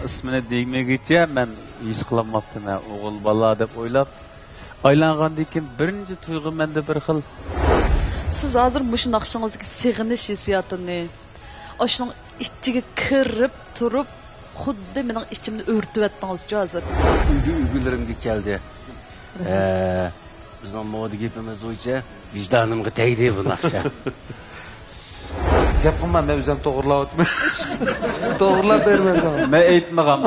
İsmini deymegiçe men his qılamaptım ha, o'g'il bola deb o'ylab. Aylangandan keyin birinchi tuyg'u menda bir xil. Siz hozir mush naqshingizdagi sig'inish hissiyotini, o'shaning ichiga kirib turib, xuddi mening ichimni o'rtiyotdingiz hozir. Uygularımga keldi. Bizning moda gapimiz bo'yicha vijdonimga tegdi bu naqsha. Gap qilma, men o'zim to'g'rilab o'tman. To'g'rilab bermasam. Men aytmagam.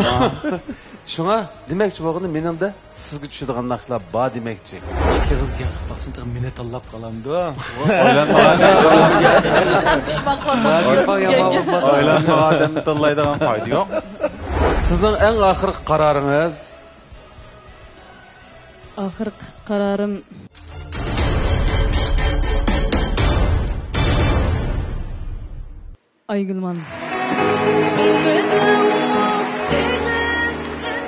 Shunga demakchi bo'lganda meningda sizga tushadigan naqshlar bor demakchi. Ikki qiz gap qilsin, meni tanlab qolandi. Pishman qoldim. Aylanma odamni tanlaydigan foyda yo'q. Sizning eng oxirgi qaroringiz? Oxirgi qarorim Aygülman.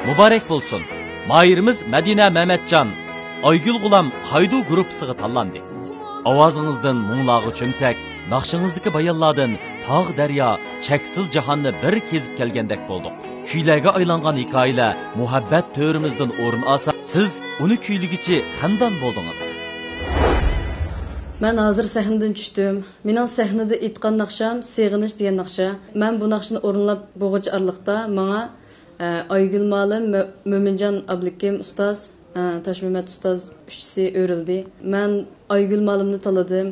Mübarek bolsun. Mahirimiz Medine Mehmetcan, Aygül Gulam Haydu grupsiga tanlandı. Avazınızdan muğlağı çömsek, naqşınızdaki bayanlardan tağ derya, çeksiz cihanını bir kezip kelgendek bulduk. Kuylarga aylangan hikayeler, muhabbet törimizden orun alsa, siz onu kuyligiçi xandan buldunuz. Ben hazır sahneden düştüm. Mening sahnede aytgan naqsham Seg'inish degan naqsha. Men bu naqshni o'rinlab bo'g'ich arliqda menga Aygül Malim, Mo'minjon Ablikim ustoz, Tashmimat ustoz uchisi o'rildi. Men Aygül Malimni tanladim.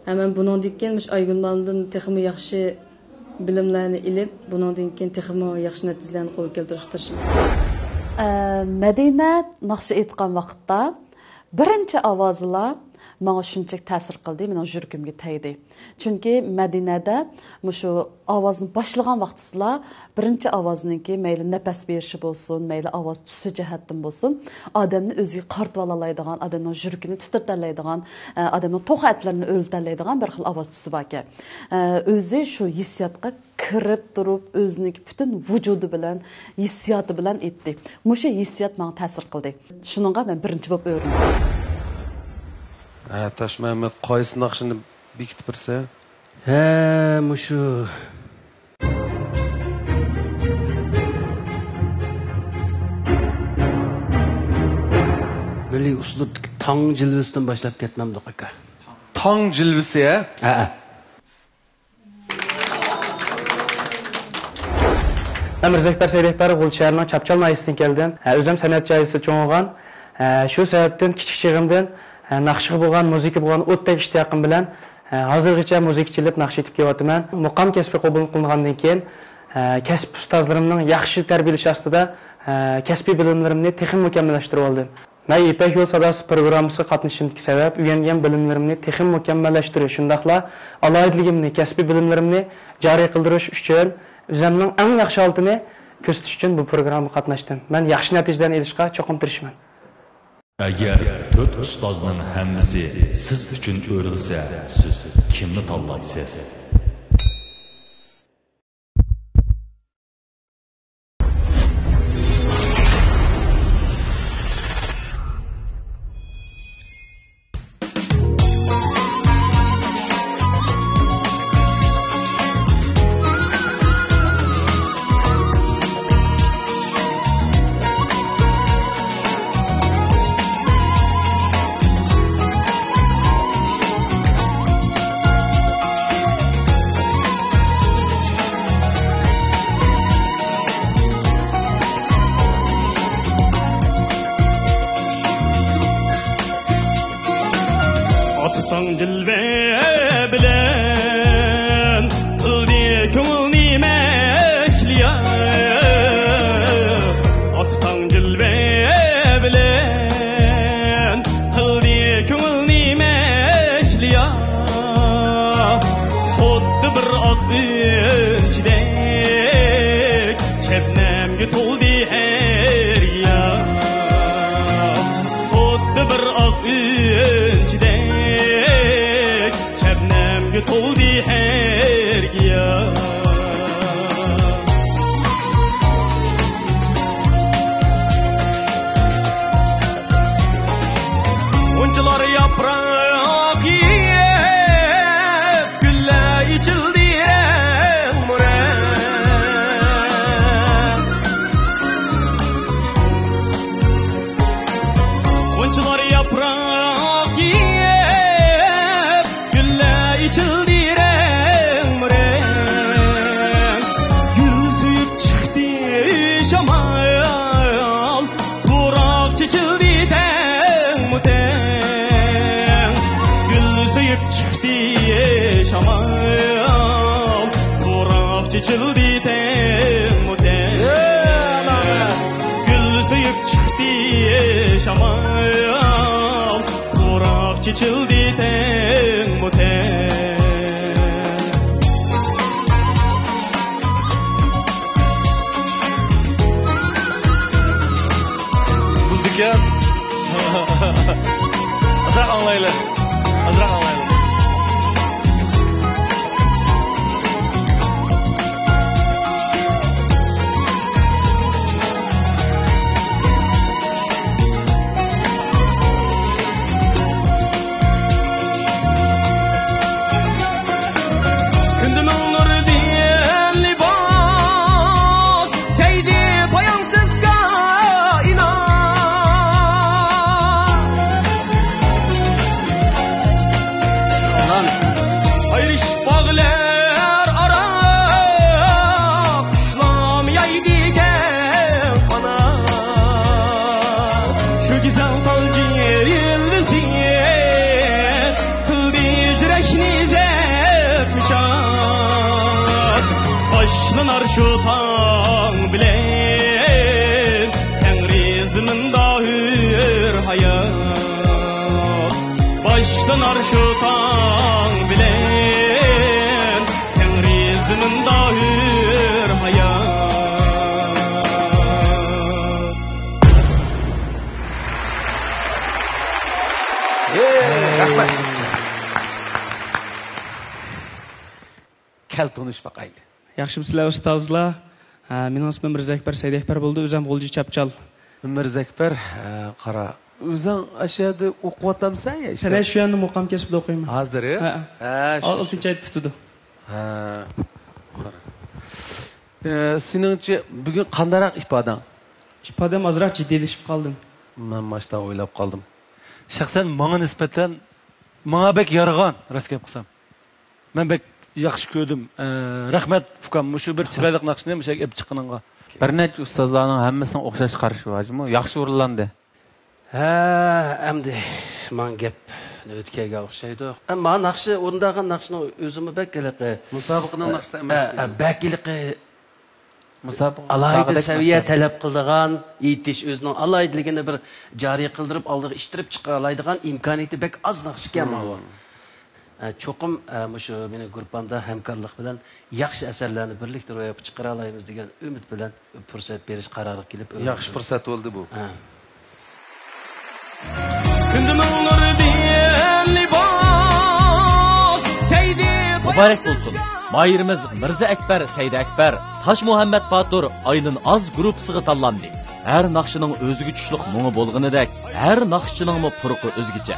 Hemen buningdan keyin Aygül Malimdan texmi yaxshi bilimlarni ilib, buningdan keyin texmi yaxshi natijalarni qo'lga keltirishga tirishaman. Madina naqshi aytgan vaqtda birinchi ovozlar Bana şunçak təsir qildi, mening yuragimga tegdi. Chunki Madinada mushu ovozni boshlagan vaqtisida birinchi ovozniki mayli nafas berishi bo'lsin, mayli ovoz tusi jihatdan bo'lsin, odamni o'ziga qartib olaydigan, odamning yuragini titraydigan, odamning to'xatlarini o'ltiraydigan bir xil ovoz tusi bor ekan. O'zi shu hissiyotga kirib turib, o'zining butun vujudi bilan, hissiyoti bilan aytdi. Mushu hissiyot menga ta'sir qildi. Shuningga men birinchi bo'lib o'rgandim. Tash Mehmet qaysi naqshini bekitib birsa? Mushu. Milliy uslubdagi tong jilvisidan boshlab ketmamdiq aka. Tong jilvisi ya? Ha. Amirzakbar Seyrehbar Gulsharning Chapchal mayisidan keldim. O'zim san'at joyisi cho'ng'an. Shu sababdan kichik chig'imdan naqshga bo'lgan, muzika bo'lgan o'tdek ishtiyaqim bilan hozirgacha muzikchilik naqsh etib kelyapman. Muqam kasbi qabul qilingandan keyin kasb ustozlarimning yaxshi tarbiyalash ostida kasbiy bilimlarimni texnik mukammallashtirib oldim. Men Ipak yo'l sadosi programmasiga qatnashishimdagi sabab o'rgangan bilimlarimni texnik mukammallashtirish, shundaqla alohidligimni, kasbiy bilimlarimni joriy qildirish uchun o'zimning eng yaxshi holatini ko'rsatish uchun bu programmaga qatnashdim. Men yaxshi natijalarni olishga cho'qim tirishaman. Agar 4 ustozning hammasi siz uchun o'rilsa, siz kimni tanlaysiz? açıldı temuten Gül suyup çıktı şamal Kurak çiçildi temuten Bulduk ya Azrak anlaylar Azrak anlaylar Kel tonuş bakaydı. Yaxshimsizlar ustozlar. Mening ismim Mirzakbar Saidakbar bo'ldi. O'zim G'ulji Chapchal. Mirzakbar, qara. O'zing ashada o'qiyapsansan ya? Sana shu yerni muqam kasbida o'qiyman. Hozir? Ha. 6-chi oyda tutdi. Ha. Qara. Seningcha bugun qandaroq ifodang? Ifodam ozroq jiddiylashib qoldim. Men mashta o'ylab qoldim. Shaxsan menga nisbatan menga bek yaragan, rost gap qilsam. Men bek yaxshi ko'rdim. Rahmat Fukam, shu bir chiroyli naqshni mushak ep chiqqaningga. Bir necha ustozlarning hammasining o'xshash qarashi vojmi? Yaxshi o'rinlandi. Ha, endi men gap o'tkaga o'xshaydi. Ammo naqshi o'rindagan naqshni o'zimni bek iliqi. Musobaqaning naqshida emas. Bek iliqi Musobaqa alayda saviya talab qiladigan, yetish o'zining alaydiligini bir joriy qildirib oldiga ishtirib chiqa oladigan imkoniyati bek oz naqsh ekan bu. Çoqum şu meni gruppamda hamkorlik bilan yaxshi asarlarni birlikda ro'yobga chiqara olamiz degan umid bilan fursat berish qarori kelib Yaxshi fursat bo'ldi bu. Mübarek olsun. Mayırımız Mirza Ekber, Seydi Ekber, Taş Muhammed Batur ayının az grupsığı tanlandı. Her nakşının özgü güçlük muğu bolğunidek, her nakşının mı puruqu özgüce.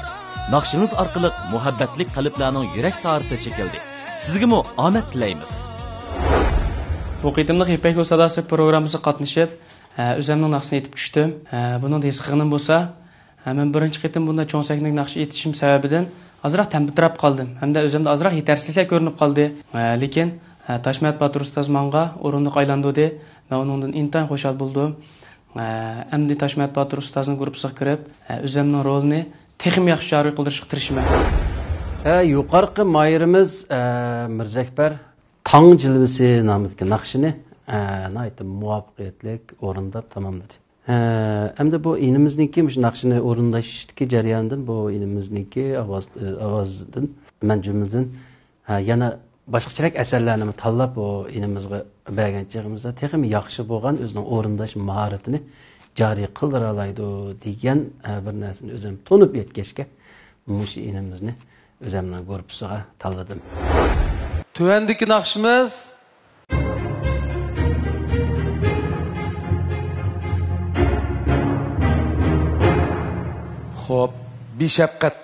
Nakşınız arqılıq muhabbetlik qalblarning yürek tarisi çekildi. Sizge mu amet tileymiz. Bu qitimliq İpek Yol Sadası programımıza qatnışıb, özümün naqşını etib düşdüm. Bunun desqiğinin bolsa, men birinchi qitim bunda cho'nsakning naqshi etishim sababidan azroq tambitirab qoldim. Hamda o'zimda azroq yetersizliklar ko'rinib qoldi. Lekin Toshmat Batur ustoz menga o'rindiq aylandirdi. Men uningdan intayin xushal bo'ldim. Endi Toshmat Batur ustozning guruhiga kirib, o'zimning rolini texim yaxshi joriy qildirishga tirishaman. Yuqorqi mayirimiz Mirzakbar Tang jilvisi nomidagi naqshini muvaffaqiyatli o'rindab tamomladi. Endi bu inimizniki shu naqshini o'rindashdagi jarayondan bu inimizniki ovozdan men jumladan yana boshqacharak asarlarni tanlab bu inimizga bergan chig'imizda texim yaxshi bo'lgan o'zining o'rindash mahoratini joriy qildira oladi degan bir narsani o'zim to'nib yetkazga mush inimizni o'zimning guruhiga tanladim. Tuvandagi naqshimiz Xo'p, beshafqat.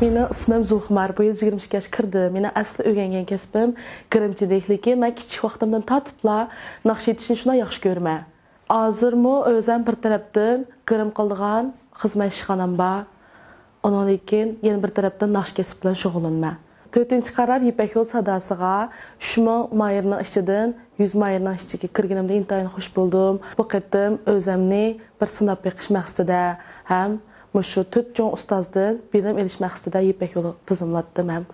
Meni ismim Zulxumar, bu 22 yoshga kirdi. Meni asli o'rgangan kasbim kirimchilik, lekin men kichik vaqtimdan tatibla naqsh etishni shunday yaxshi ko'raman. Hozirmi o'zim bir tarafdan kirim qildigan xizmat ishxonam bor. Ondan keyin yana bir tarafdan naqsh kasb bilan shug'ullanaman. 4-chi qarar İpek Yol Sadasıga 3000 mayırning ichidan 100 mayırning ichiga kirganimda intayin xush bo'ldim. Bu qitim o'zimni bir sinab beqish maqsadida ham shu 4 jon ustozdan bilim elish maqsadida İpek Yol'u tizimlatdim ham.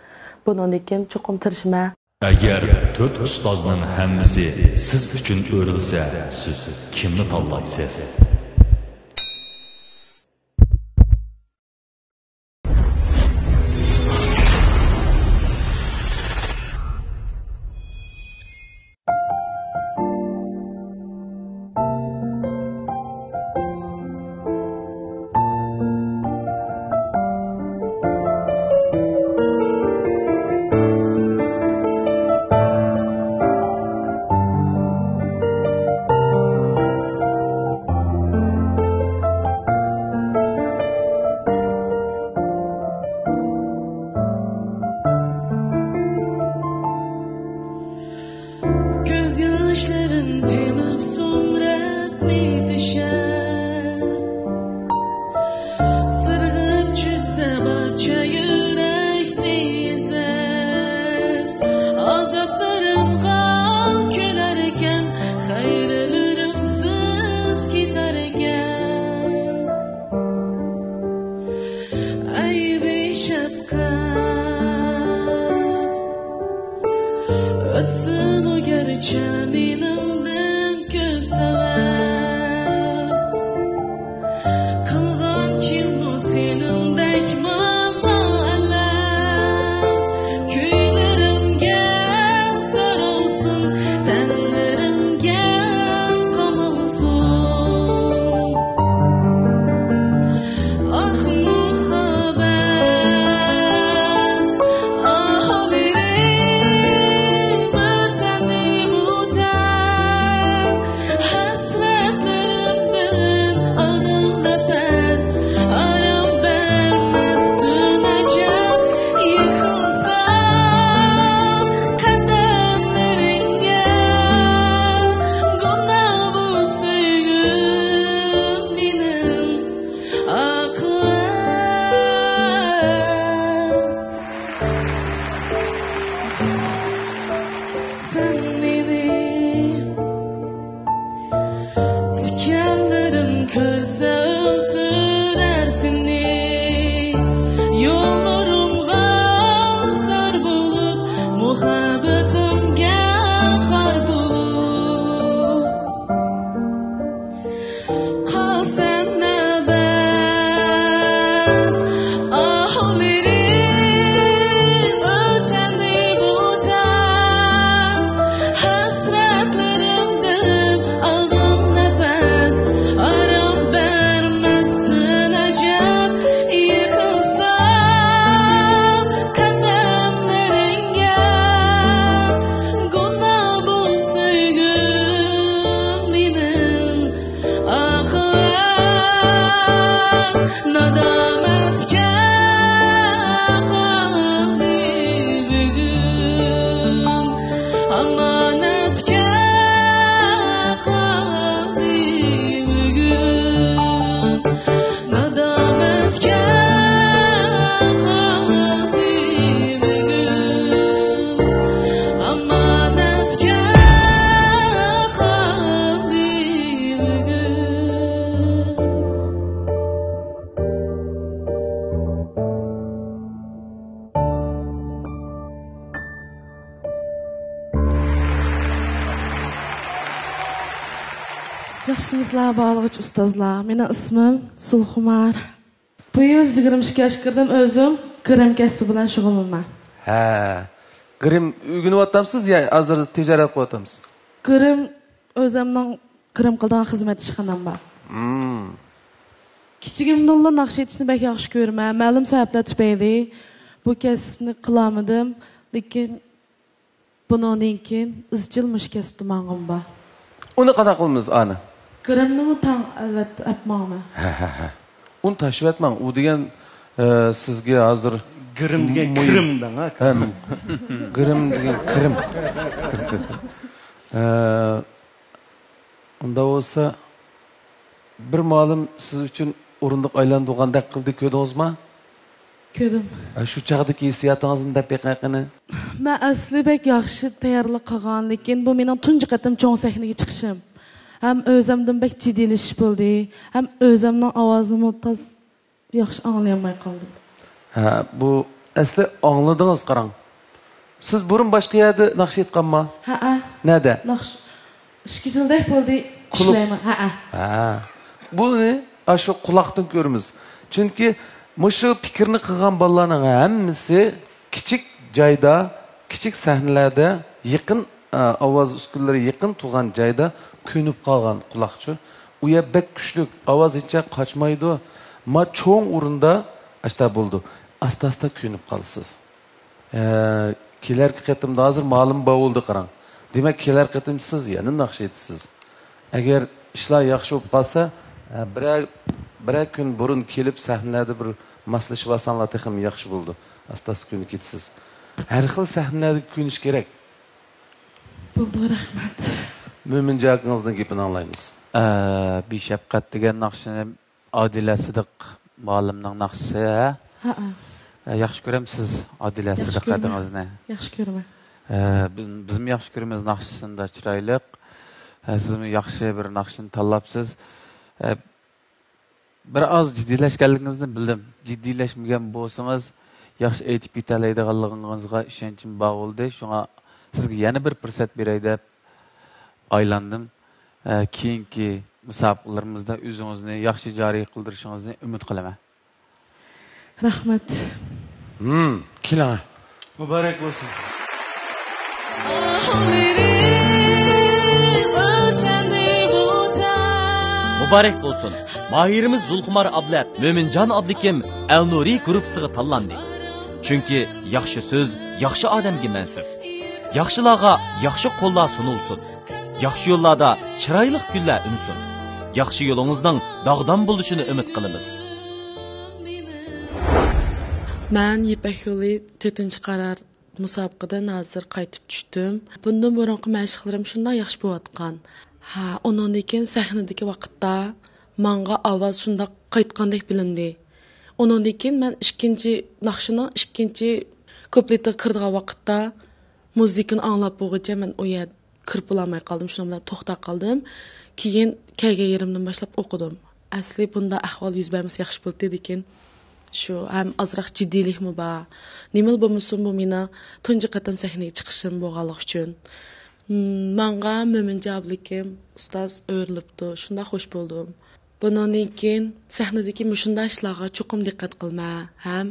Bundan keyin cho'qim tirishma. Agar 4 ustozning hammasi siz uchun o'rilsa, siz kimni tanlaysiz? Yaxşımızlar, bağlıqçı ustazlar. Mening ismim Sulxumar. Bu yil 22 yoshga kirdim, o'zim grim kasbi bilan shug'ullanaman. Ha. Grim o'rganayapsizmi yo hozir tijorat qilyapsiz? Grim o'zimning grim qilgan xizmat ishxonam bor. Kichigimdan naqsh etishni bak yaxshi ko'raman. Ma'lum sabablar tufayli bu kasbni qilolmadim, lekin bundan keyin izchil mush kasbda mang'im bor. Uni qanaqa qilamiz ana? Grimni tang albatta aytmoqman. Ha. Uni tashib etmang. U degan sizga hozir Grim degan kirimdan ha. Grim degan kirim. Unda bo'lsa bir ma'lum siz uchun o'rindiq aylantirgandek qildi, ko'rdingizmi? Ko'rdim. Shu chaqdagi hissiyotingizni deb beqaqini. Men asli bek yaxshi tayyorlik qilgan, lekin bu mening tunji qatim cho'ng sahnaga chiqishim. Ham o'zimdan bek jiddiylashish bo'ldi, ham o'zimning ovozini yaxshi anglayolmay qoldim. Ha, bu asli angladingiz qarang. Siz burun başqa yerda naqsh aytganmi? Ha. Nada? Naqsh 2 yilda bo'ldi ishlayman. Ha. Buni shu quloqdan ko'ramiz. Chunki mushu fikrni qilgan bolalarning hammasi kichik joyda, kichik sahnalarda, yaqin ovoz uskunlari yaqin turgan joyda ko'nib qolgan quloqchi. U yer bek kuchli, ovoz hech qochmaydi. Ma cho'ng o'rinda ashta bo'ldi. Asta-asta ko'nib qolsiz. Kelarki qatimda hozir ma'lum bo'ldi qarang. Demak, kelar qatim siz yana naqsh etasiz. Agar ishlar yaxshi bo'lib qolsa, bir kun burun kelib sahnada bir maslashib olsanlar ham yaxshi bo'ldi. Asta-asta ko'nib ketasiz. Har xil sahnalarda ko'nish kerak. Bo'ldi, rahmat. Mo'minjon akangizdan gapini anglaymiz. Beshafqat degan naqshini Odila Sidiq muallimning naqshi, ha? Yaxshi ko'ramsiz Odila Sidiq adingizni? Yaxshi ko'raman. Bizim yaxshi ko'ramiz naqshisida chiroyli. Sizmi yaxshi bir naqshini tanlabsiz. Bir oz jiddiylashganligingizni bildim. Jiddiylashmagan bo'lsangiz, yaxshi aytib ketalaydiganligingizga ishonchim bor bo'ldi. Shunga sizga yana bir fursat beray deb aylandim. Keyingi musobaqalarimizda o'zingizni yaxshi joriy qildirishingizni umid qilaman. Rahmat. Keling. Muborak bo'lsin. Muborak bo'lsin. Mahirimiz Zulxumar Ablat, Mo'minjon Abdikim Al-Nuri guruhiga tanlandi. Chunki yaxshi so'z yaxshi odamga mansub. Yaxshilarga yaxshi qo'llar sunulsin. Yaxshi yo'llarda chiroyli kunlar unsin. Yaxshi yo'lingizning dog'dan bo'lishini umid qilamiz. Men Yipak yo'li 4-qarar musobaqadan hozir qaytib tushdim. Bundan burungi mashg'ularim shunday yaxshi bo'layotgan. Ondan keyin sahnadagi vaqtda menga ovoz shunday qaytgandek bilindi. Ondan keyin men ikkinchi naqshining ikkinchi kupletiga kirgan vaqtda muzikani anglab bo'lguncha men u yerda kirib olmay qoldim. Shundan bilan to'xtab qoldim. Keyin kelgan yerimdan boshlab o'qidim. Asli bunda ahvol yuz bermasa yaxshi bo'ldi lekin shu ham ozroq jiddiylikmi bor. Nima bo'lmasin bu meni tunji qatam sahnaga chiqishim bo'lganlik uchun. Menga Mo'minjon Abdikim ustoz o'rlibdi. Shunda xush bo'ldim. Bundan keyin sahnadagi mushunday ishlarga cho'qim diqqat qilma. Ham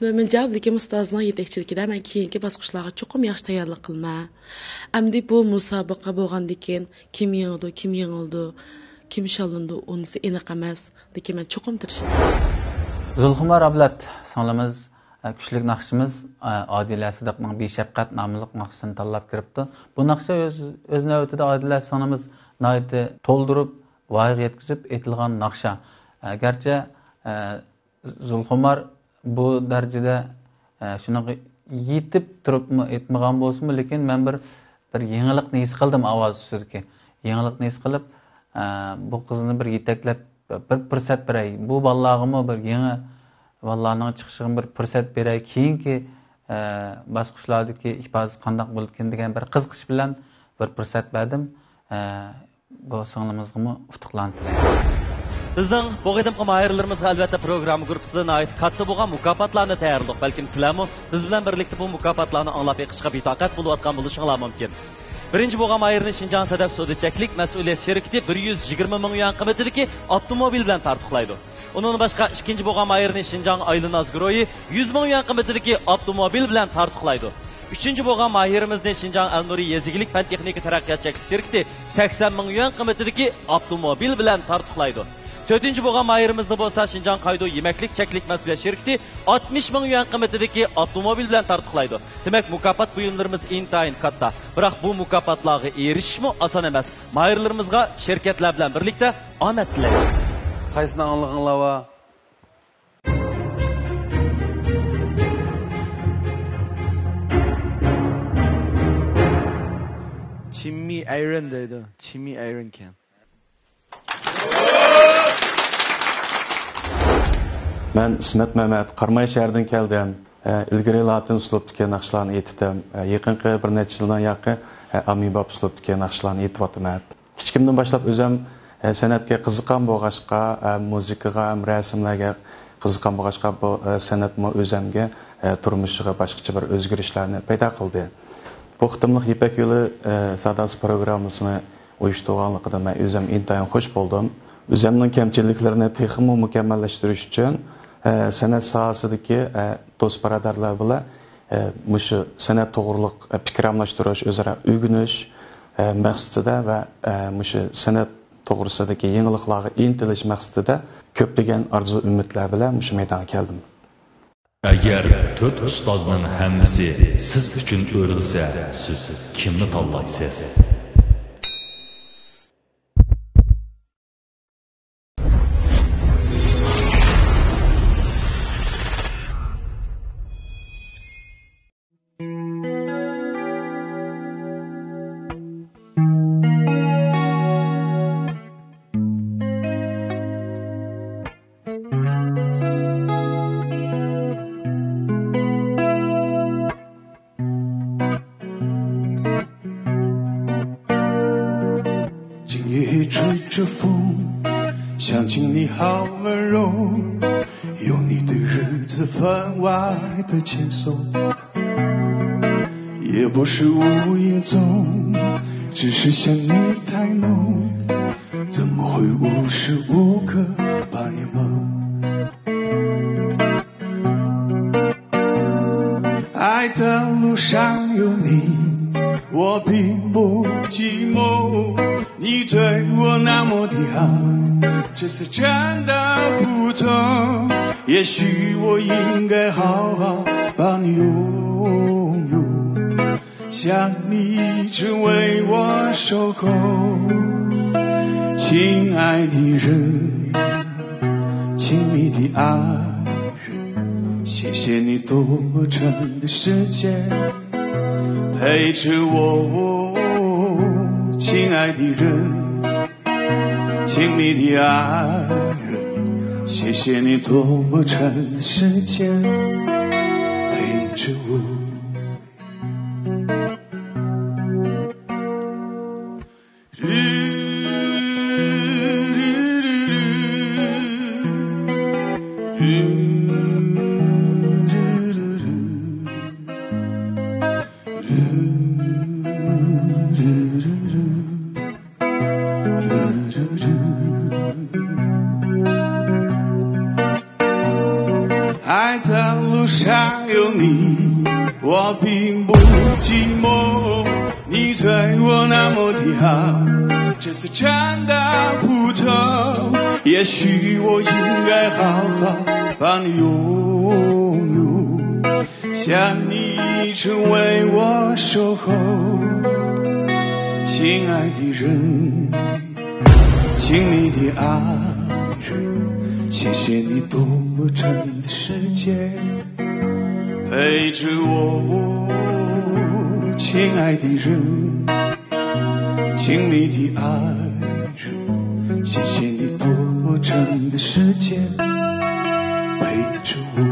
Mo'minjon Abdikim ustozning yetakchiligida men keyingi bosqichlarga cho'qim yaxshi tayyorlik qilma. Endi bu musobaqa bo'lgandan keyin kim yengildi, kim shalindi, unisi aniq emas. Lekin men cho'qim tirishaman. Zulxumar Ablat sonlamiz kuchli naqshimiz Odila Sidiqning Beshafqat nomli naqshisini tanlab kiribdi. Bu naqsha o'z navbatida Odila sonamiz nihoyatda to'ldirib, voyaga yetkazib aytilgan naqsha. Garchi Zulxumar bu darajada shunaqa yetib turibmi aytmagan bo'lsa-mu, lekin men bir yangilikni his qildim ovoz ustida. Yangilikni his qilib, bu qizni bir yetaklab bir fursat beray. Bu bolalarga bir yangi bolalarning chiqishiga bir fursat beray. Keyingi bosqichlardagi ifodasi qanday bo'lgan degan bir qiziqish bilan bir fursat berdim. Bu singlimizga utuqlarni tilayman. Bizning bu qadimgi mahirlarimizga albatta program guruhidan oid katta bo'lgan mukofotlarni tayyorladik. Balkim sizlarmi biz bilan birlikda bu mukofotlarni anglab yiqishga betoqat bo'layotgan bo'lishinglar mumkin. Birinchi bo'lgan mahirni Shinjang Sadaf Sodichaklik mas'uliyat shirkati 120 ming yuan qiymatidagi avtomobil bilan tartiqlaydi. Onun boshqa ikkinchi bo'lgan mahirni Shinjang Aylanaz guruhi 100 ming yuan qiymatidagi avtomobil bilan tartiqlaydi. Üçüncü bo'lgan mahirimizni Shinjang Al-Nuri yezigilik fan texnika taraqqiyot shirkati 80 ming yuan qiymatidagi avtomobil bilan tartiqlaydi. Dördüncü bo'lgan mahirimizni bo'lsa Shinjang Qaydo yemeklik cheklik mas'uliyat shirkati 60 ming yuan qiymatidagi avtomobil bilan tartiqlaydi. Demak, mukofot buyumlarimiz intayin katta. Biroq bu mukofotlarga erishishmi oson emas. Mahirlarimizga shirkatlar bilan birlikda omad tilaymiz. Qaysini anlig'inglar va Chimmy Iron deydi. Chimmy Iron kan. Ben İsmet Mehmet, Qarmay şəhərindən gəldim. İlgiri Latin uslubdakı naqshlarni yetdim. Yaqinqi bir necha yildan yaqin Amibab uslubdakı naqshlarni yetyapman. Kichkimdan boshlab o'zim san'atga qiziqqan bo'lg'achqa, muzikaga, rasmlarga qiziqqan bo'lg'achqa bu san'atmi o'zimga turmushiga boshqacha bir o'zgarishlarni paydo qildi. Bu qitimliq Ipak yo'li sadasi programmasini uyushtirganligida men o'zim intayin xush bo'ldim. O'zimning kamchiliklarini texmo mukammallashtirish uchun san'at sohasidagi do'st birodarlar bilan mushu san'at to'g'riliq fikr almashtirish, o'zaro o'rganish maqsadida va mushu san'at to'g'risidagi yangiliklarga intilish maqsadida ko'plagan orzu umidlar bilan mushu maydonga keldim. Agar 4 ustozning hammasi siz uchun o'rilsa, siz kimni tanlaysiz?轻松，也不是无影踪，只是想你太浓，怎么会无时无刻把你梦？爱的路上有你，我并不寂寞，你对我那么的好，这次真的不同，也许我应该好好把你拥有，像你一直为我守候，亲爱的人，亲密的爱人，谢谢你多长的时间陪着我，亲爱的人，亲密的爱人，谢谢你多长的时间陪着我。爱的路上有你，我并不寂寞，你对我那么的好，这次真的不同，也许我应该好好把你拥有，像你一直为我守候，亲爱的人，亲密的爱人，谢谢你多长的时间陪着我，亲爱的人，亲密的爱人，谢谢你多长的时间陪着我。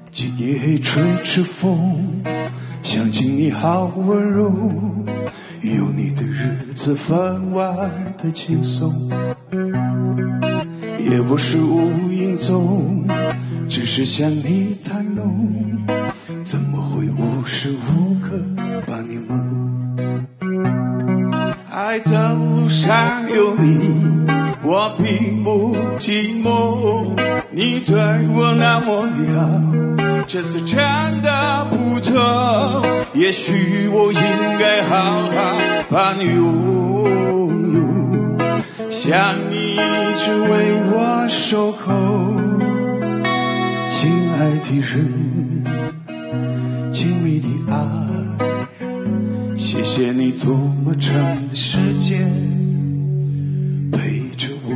今夜黑吹着风，想起你好温柔，有你的日子分外的轻松，也不是无影踪，只是想你太浓，怎么会无时无刻把你梦？爱的路上有你，我并不寂寞，你对我那么的好，这次真的不同，也许我应该好好把你拥有，像你一直为我守候，亲爱的人，亲密的爱人，谢谢你多么长的时间陪着我。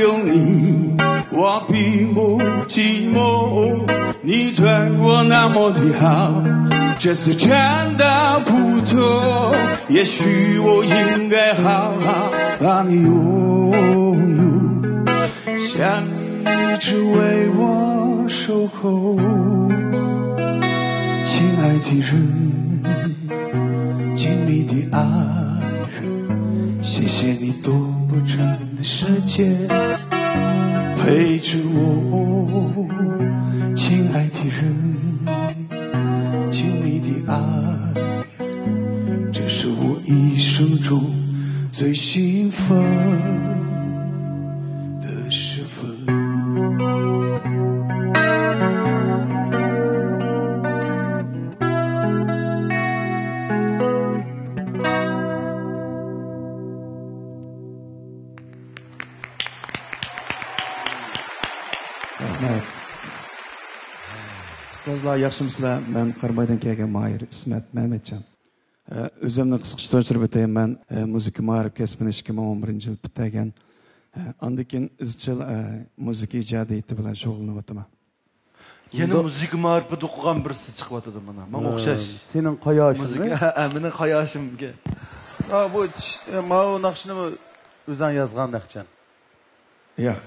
有你，我并不寂寞。你对我那么的好，这是真的不错。也许我应该好好把你拥有，像你一直为我守候。亲爱的人，亲密的爱人，谢谢你多长的时间陪着我。亲爱的人，亲密的爱人，这是我一生中最兴奋的时分。Ustozlar yaxshimisizlar? Men Qarbaydan kelgan Mahir İsmet Mehmetcan. O'zimni qisqacha tushuntirib o'tayin. Men muzika ma'rif kasbini 2011 yil bitirgan. Undan keyin izchil muzika ijodiyati bilan shug'ullanib o'taman. Yana muzika ma'rifida o'qigan birisi chiqyotdi mana. Menga o'xshash. Sening qayoshing? Muzika, mening qayoshimga. Bu ma'u naqshni o'zing yozgan naqshan. Yo'q.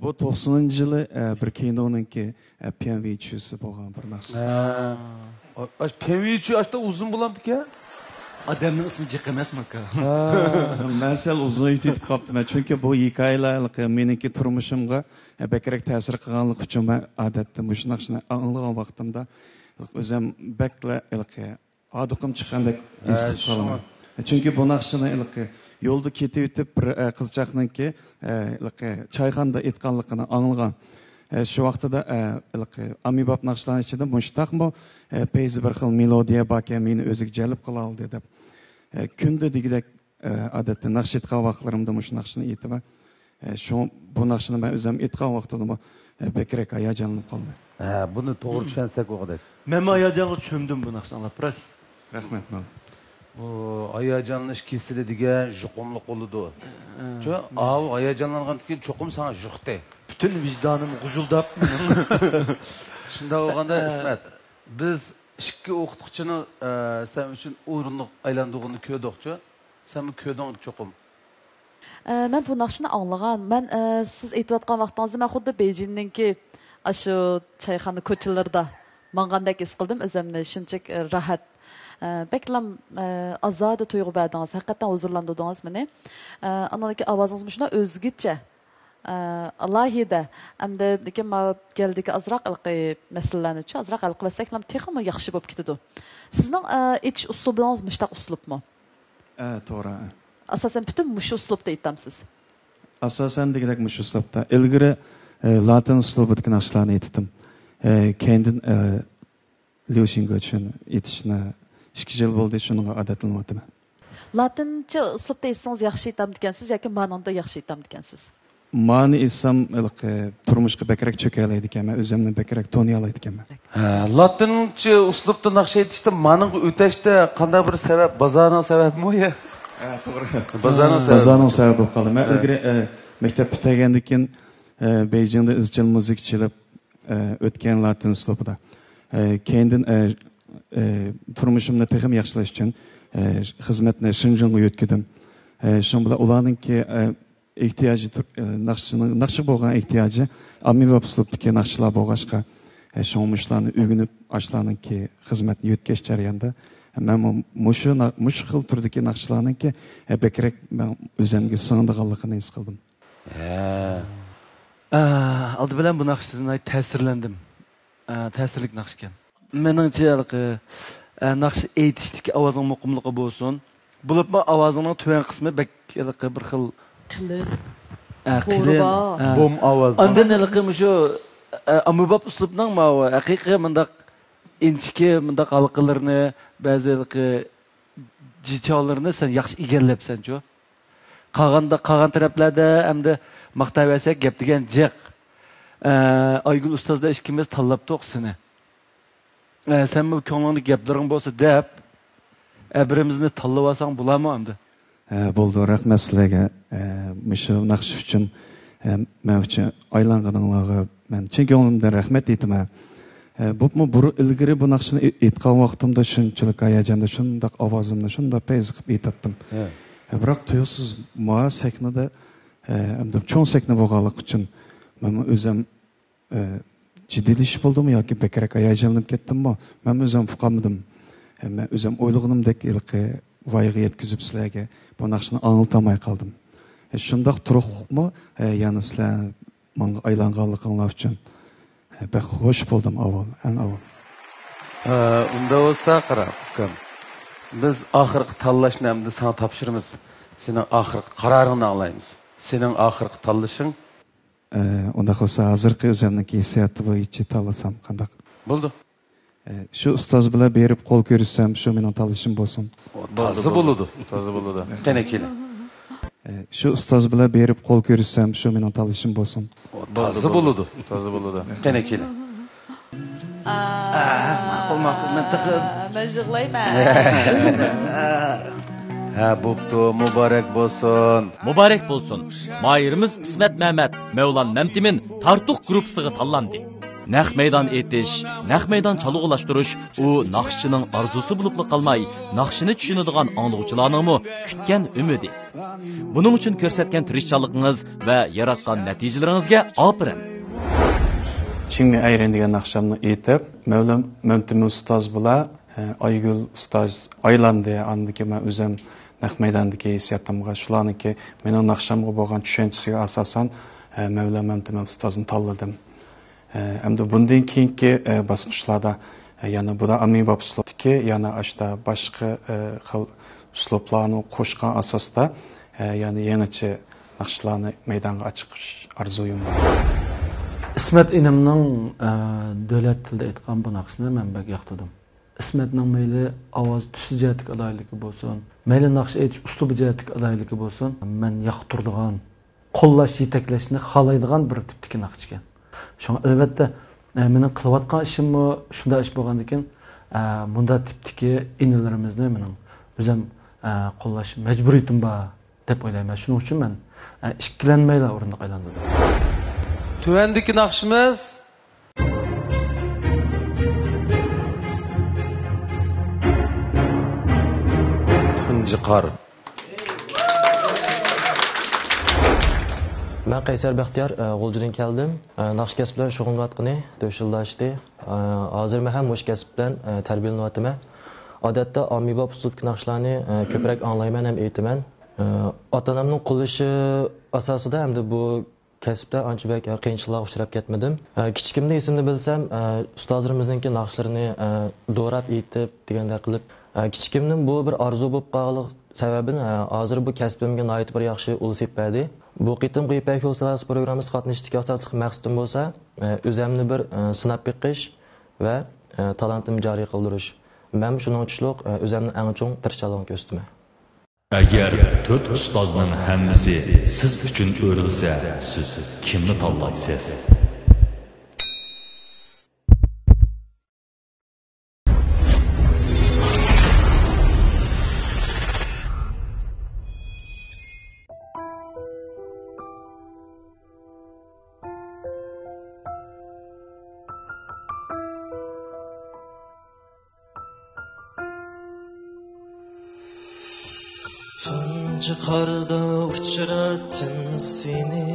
Bu 90-yılı bir kinonunki PMV-çüsü bo'lgan bir naqsh. PMV-çü aslında uzun bulamdı ki? Adamning ismi jiq emasmi aka? Men sal uzun yetib qolibman. Chunki bu hikoyalar meniki turmushimga bakrak ta'sir qilganligi uchun men odatda mush naqshni anglagan vaqtimda o'zim bakla odiqim chiqqandek his qilaman. Chunki bu naqshni yo'lda ketib o'tib bir qizchaqninki choyxonada aytganligini anglagan. Shu vaqtida amibab naqshlarning ichida mushtaqmi peyzi bir xil melodiya bor ekan meni o'ziga jalb qila oldi deb kunda degidek odatda naqsh aytgan vaqtlarimda mush naqshni aytaman. Shu bu naqshni men o'zim aytgan vaqtida bakrak hayajonlanib qoldim. Buni to'g'ri tushunsak o'g'day. Men hayajonga tushundim bu naqshni. Allah pras. Rahmat. Bu hayajonlash kesili degan juqumli qo'lidi. Shu hayajonlangandan keyin cho'qim sana juqdi. Bütün vicdanım g'ujuldab. Shunda bo'lganda İsmet, biz ikki o'qituvchini sen uchun o'rinliq aylandig'ini ko'rdik-chi. Sen bu ko'rding cho'qim. Men bu naqshni anglagan. Men siz aytayotgan vaqtingizda men xuddi Beijingninki shu choyxona ko'chalarida mangandek his qildim o'zimni shunchak rahat. Beklam azad tuyg'u berdingiz. Haqiqatan huzurlandırdingiz meni. Anadaki ovozingiz shuna o'zgacha. Alohida. Hamda lekin ma keldiki azroq masalalarni uchun azroq hal qilsak ham texmi yaxshi bo'lib ketadi. Sizning aytish uslubingiz mushtaq uslubmi? To'g'ri. Asosan butun mush uslubda aytamsiz. Asosan degidek mush uslubda. Ilgari latin uslubidagi naqshlarni aytdim. Keyin Liushing uchun aytishni 2 yil bo'ldi, shunga odatlanyapman. Latincha uslubda aytsangiz yaxshi aytam degansiz yoki ma'noda yaxshi aytam degansiz? Mani ism turmushga bakrak cho'kalaydi ekan, men o'zimni bakrak toniyalaydi ekanman. Latincha uslubda naqsh aytishda ma'noga o'tashda qanday bir sabab, bozorning sababimi yo? To'g'ri. Bozorning sababi bo'lib qoldi. Men ilgari maktab bitirgandan keyin Beijingda izchil muzik chalib o'tgan latin uslubida. Keyin turmushimni texim yaxshilash uchun xizmatni Shinjongga yo'tkadim. Shu bilan ularningki ehtiyoji naqshi bo'lgan ehtiyoji amibab uslubdagi naqshlar bo'lg'ashqa shu mushlarni o'rganib ashlarningki xizmatni yo'tkash jarayonida men mush xil turdagi naqshlarningki bakrak men o'zimga sig'indiganligini his qildim. Aldı bilan bu naqshdan ta'sirlandim. Ta'sirlik naqsh ekan. Meningcha naqsh aytishdagi ovozing muqimligi bo'lsin. Bo'libmi ovozingning tuvan qismi bir xil bom ovoz. Ondan shu amibab uslubning haqiqiy mundaq inchki mundaq halqalarni ba'zi jichonlarni sen yaxshi egallabsan-ku. Qolgan taraflarda hamda maqtaversak gap degan jiq. Aygul ustozlar ikkimiz tanlabdiq seni. Sen bu ko'nglingda gaplaring bo'lsa deb birimizni tanlab olsang bo'ladimi endi? Bo'ldi, rahmat sizlarga. Shu naqsh uchun men uchun aylanganinglarga men chin ko'nglimdan rahmat aytaman. Bu ilgari bu naqshni aytgan vaqtimda shunchalik hayajonda shundoq ovozimni shundoq payz qilib aytatdim. Biroq tuyuqsiz ma sahnada hamda cho'ng sahna bo'lganligi uchun men o'zim jiddiylashish bo'ldimi yoki bekrak hayajonlanib ketdimmi? Men o'zim uqamadim. Men o'zim o'ylaganimdek ilqi voyaga yetkazib sizlarga bu naqshni angltamay qoldim. Shundoq turuqliqmi? Ya'ni sizlar menga aylanganliginglar uchun ben hoş buldum en avval. Unda olsa qara, uskam. Biz oxirgi tanlashni hamda sana topshiramiz. Sening oxirgi qaroringni anglaymiz. Sening oxirgi tanlashing unda olsa hozirgi o'zimniki hissiyoti bo'yicha tanlasam qanday? Bo'ldi. Shu ustoz bilan berib qo'l ko'rishsam, shu mening tanlashim bo'lsin. Toza bo'ladi. Toza bo'ladi. Qani keling. Shu ustoz bilan berib qo'l ko'rishsam, shu mening tanlashim bo'lsin. Toza bo'ladi. Toza bo'ladi. Qani keling. Ma'qul mantiqim. Men yig'layman. Ha, bo'pti, muborak bo'lsin. Muborak bo'lsin. Mayirimiz İsmet Mehmet Mevlan Memtimin Tartuq gruppasiga tanlandi. Naq meydan etish, naq meydan çalğılaştırış u naqshchining arzusi bo'lib qolmay, naqshini tushunadigan angluvchilarning kutgan umidi. Buning uchun ko'rsatgan tirishchanligingiz va yaratgan natijalaringizga opirin. Chimmi ayren degan naqshamni aytib, Mevlam Memtim ustoz bilan Aygul ustoz aylandi. Andiki men o'zim naq maydondagi hissiyotimga shularniki mening naqshamga bo'lgan tushunchasiga asosan Mevlam Memtim ustozni tanladim. Hamda bundan keyingi bosqichlarda yana bu da amibab uslubdagi yana ashta boshqa xil uslublarni qo'shgan asosda yana yangicha naqshlarni maydonga chiqish orzuyim bor. İsmet inimning davlat tilida aytgan bu naqshni men bak yoqtirdim. İsmetning mayli ovoz tusi jihatga aloyligi bo'lsin, mayli naqsh aytish uslubi jihatga aloyligi bo'lsin, men yoqtirdigan, qo'llash, yetaklashni xohlaydigan bir tipdagi naqsh ekan. Şuna elbette mening qilayotgan ishimmi shunday ish bo'lgandan keyin bunda tipdagi inilarimizni mening o'zim qo'llash majburiyatim bor deb o'ylayman. Shuning uchun men ikkilanmayla o'rindiq aylandim. Tuvandagi naqshimiz tunji qor. Ben Qaysar Baxtiyor G'uljidan keldim. Naqsh kasb bilan shug'ullanayotgani 4 yildan oshdi. Hozir men ham mush kasb bilan tarbiyalanyapman. Odatda ommabop uslubdagi naqshlarni ko'proq anglayman ham aytaman. Ota-onamning qo'llashi asosida hamda bu kasbda ancha qiyinchiliklarga uchrab ketmadim. Kichikimda esimni bilsam, ustozlarimizning naqshlarini do'rab aytib degandek qilib, kichikimning bu bir orzu bo'lib qolgan sababini hozir bu kasbimga nihoyat bir yaxshi ulsib berdi. Bu qitimqi İpek Yo'l Salas programmasiga qatnashishdagi asosiy maqsadim bo'lsa, o'zimni bir sinab beqish va talentimni joriy qildirish. Men shuning uchun o'zimni eng chong tirishchiligimni ko'rsataman. Agar 4 ustozning hammasi siz uchun o'rilsa, siz kimni tanlaysiz? Tunji qorda uchratdim seni,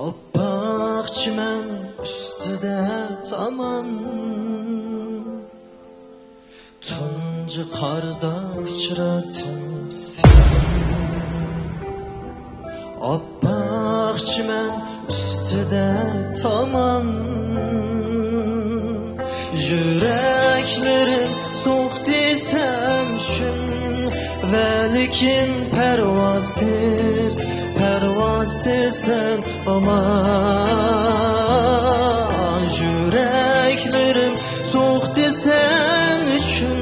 oppoq chiman ustida tomon. Tunji qorda uchratdim seni, oppoq chiman ustida tomon. Yuraklarim so'qdi sen uchun, lekin parvozsiz sen aman. Yuraklarim so'qdi sen uchun,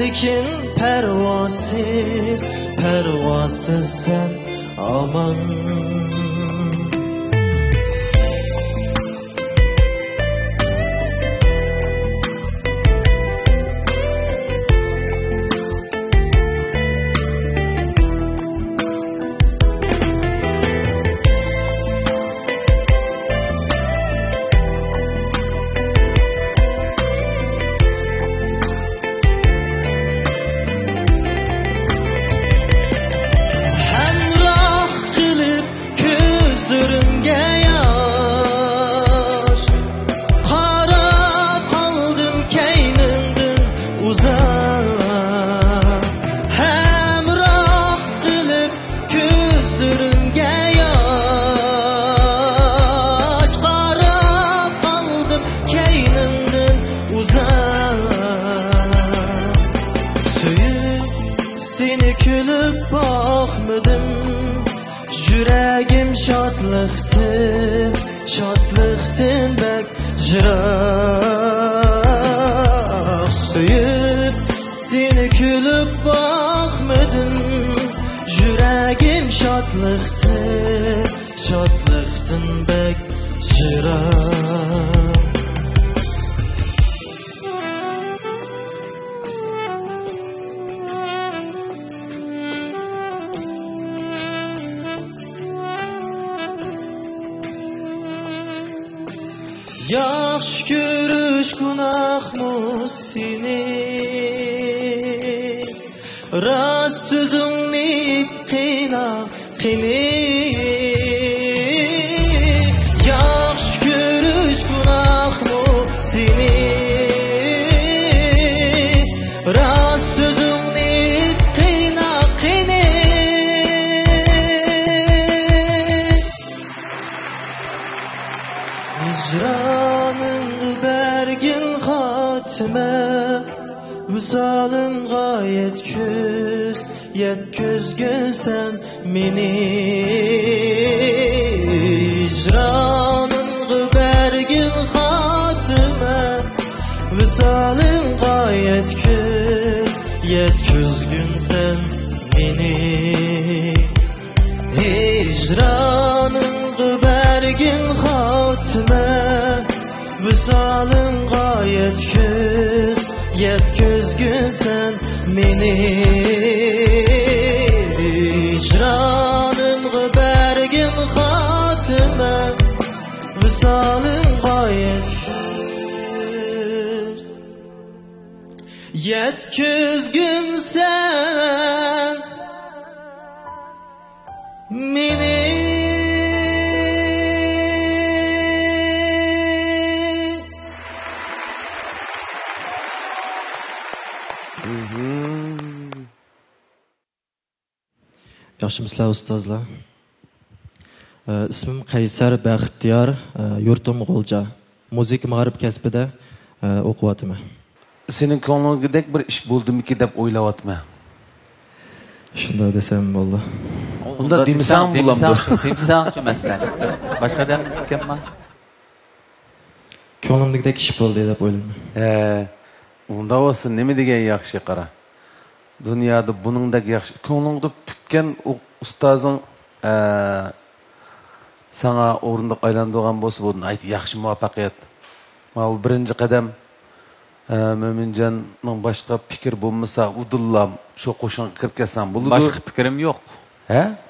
lekin parvozsiz sen aman. şadlıqtın bək jıraq Söyüb seni külüb baxmıdım Yüreğim şadlıqtın bək jıraq Yaxşı görüş günahmı seni Rast sözünü qini Yaxşı görüş günahmı seni Rast sözünü qini Hicranın bergin hatime Visalın gayet yetközgün sen meni Hicranın bergin hatime Visalın gayet yetközgün sen meni Hicranın bergin hatime Visalın gayet yetközgün sen meni Hicranın bergin hatime Visalın gayet yetközgün sen meni Yaxşımısınızlar ustozlar. İsmim Qaysar Baxtiyor, yurtim G'o'lja. Müzik ma'rif kasbida o'qiyapman. Sening ko'nglingdek bir ish bo'ldimiki deb o'ylayapman. Shunday desam bo'ldi. Unda demasam bo'lamdi. Demasam shu masala. Boshqadan fikrim Ko'nglimdek ish bo'ldi deb o'ylayman. Unda olsa nima degan yaxshi qara. Dunyoda buningdek yaxshi ko'nglingda putgan ustozing sana o'rindiq aylantirgan bo'lsa bu yaxshi muvaffaqiyat. Mana bu birinchi qadam. Mo'minjonning boshqa fikr bo'lmasa, udillam shu qo'shinga kirib kelsam bo'ladi. Boshqa fikrim yo'q.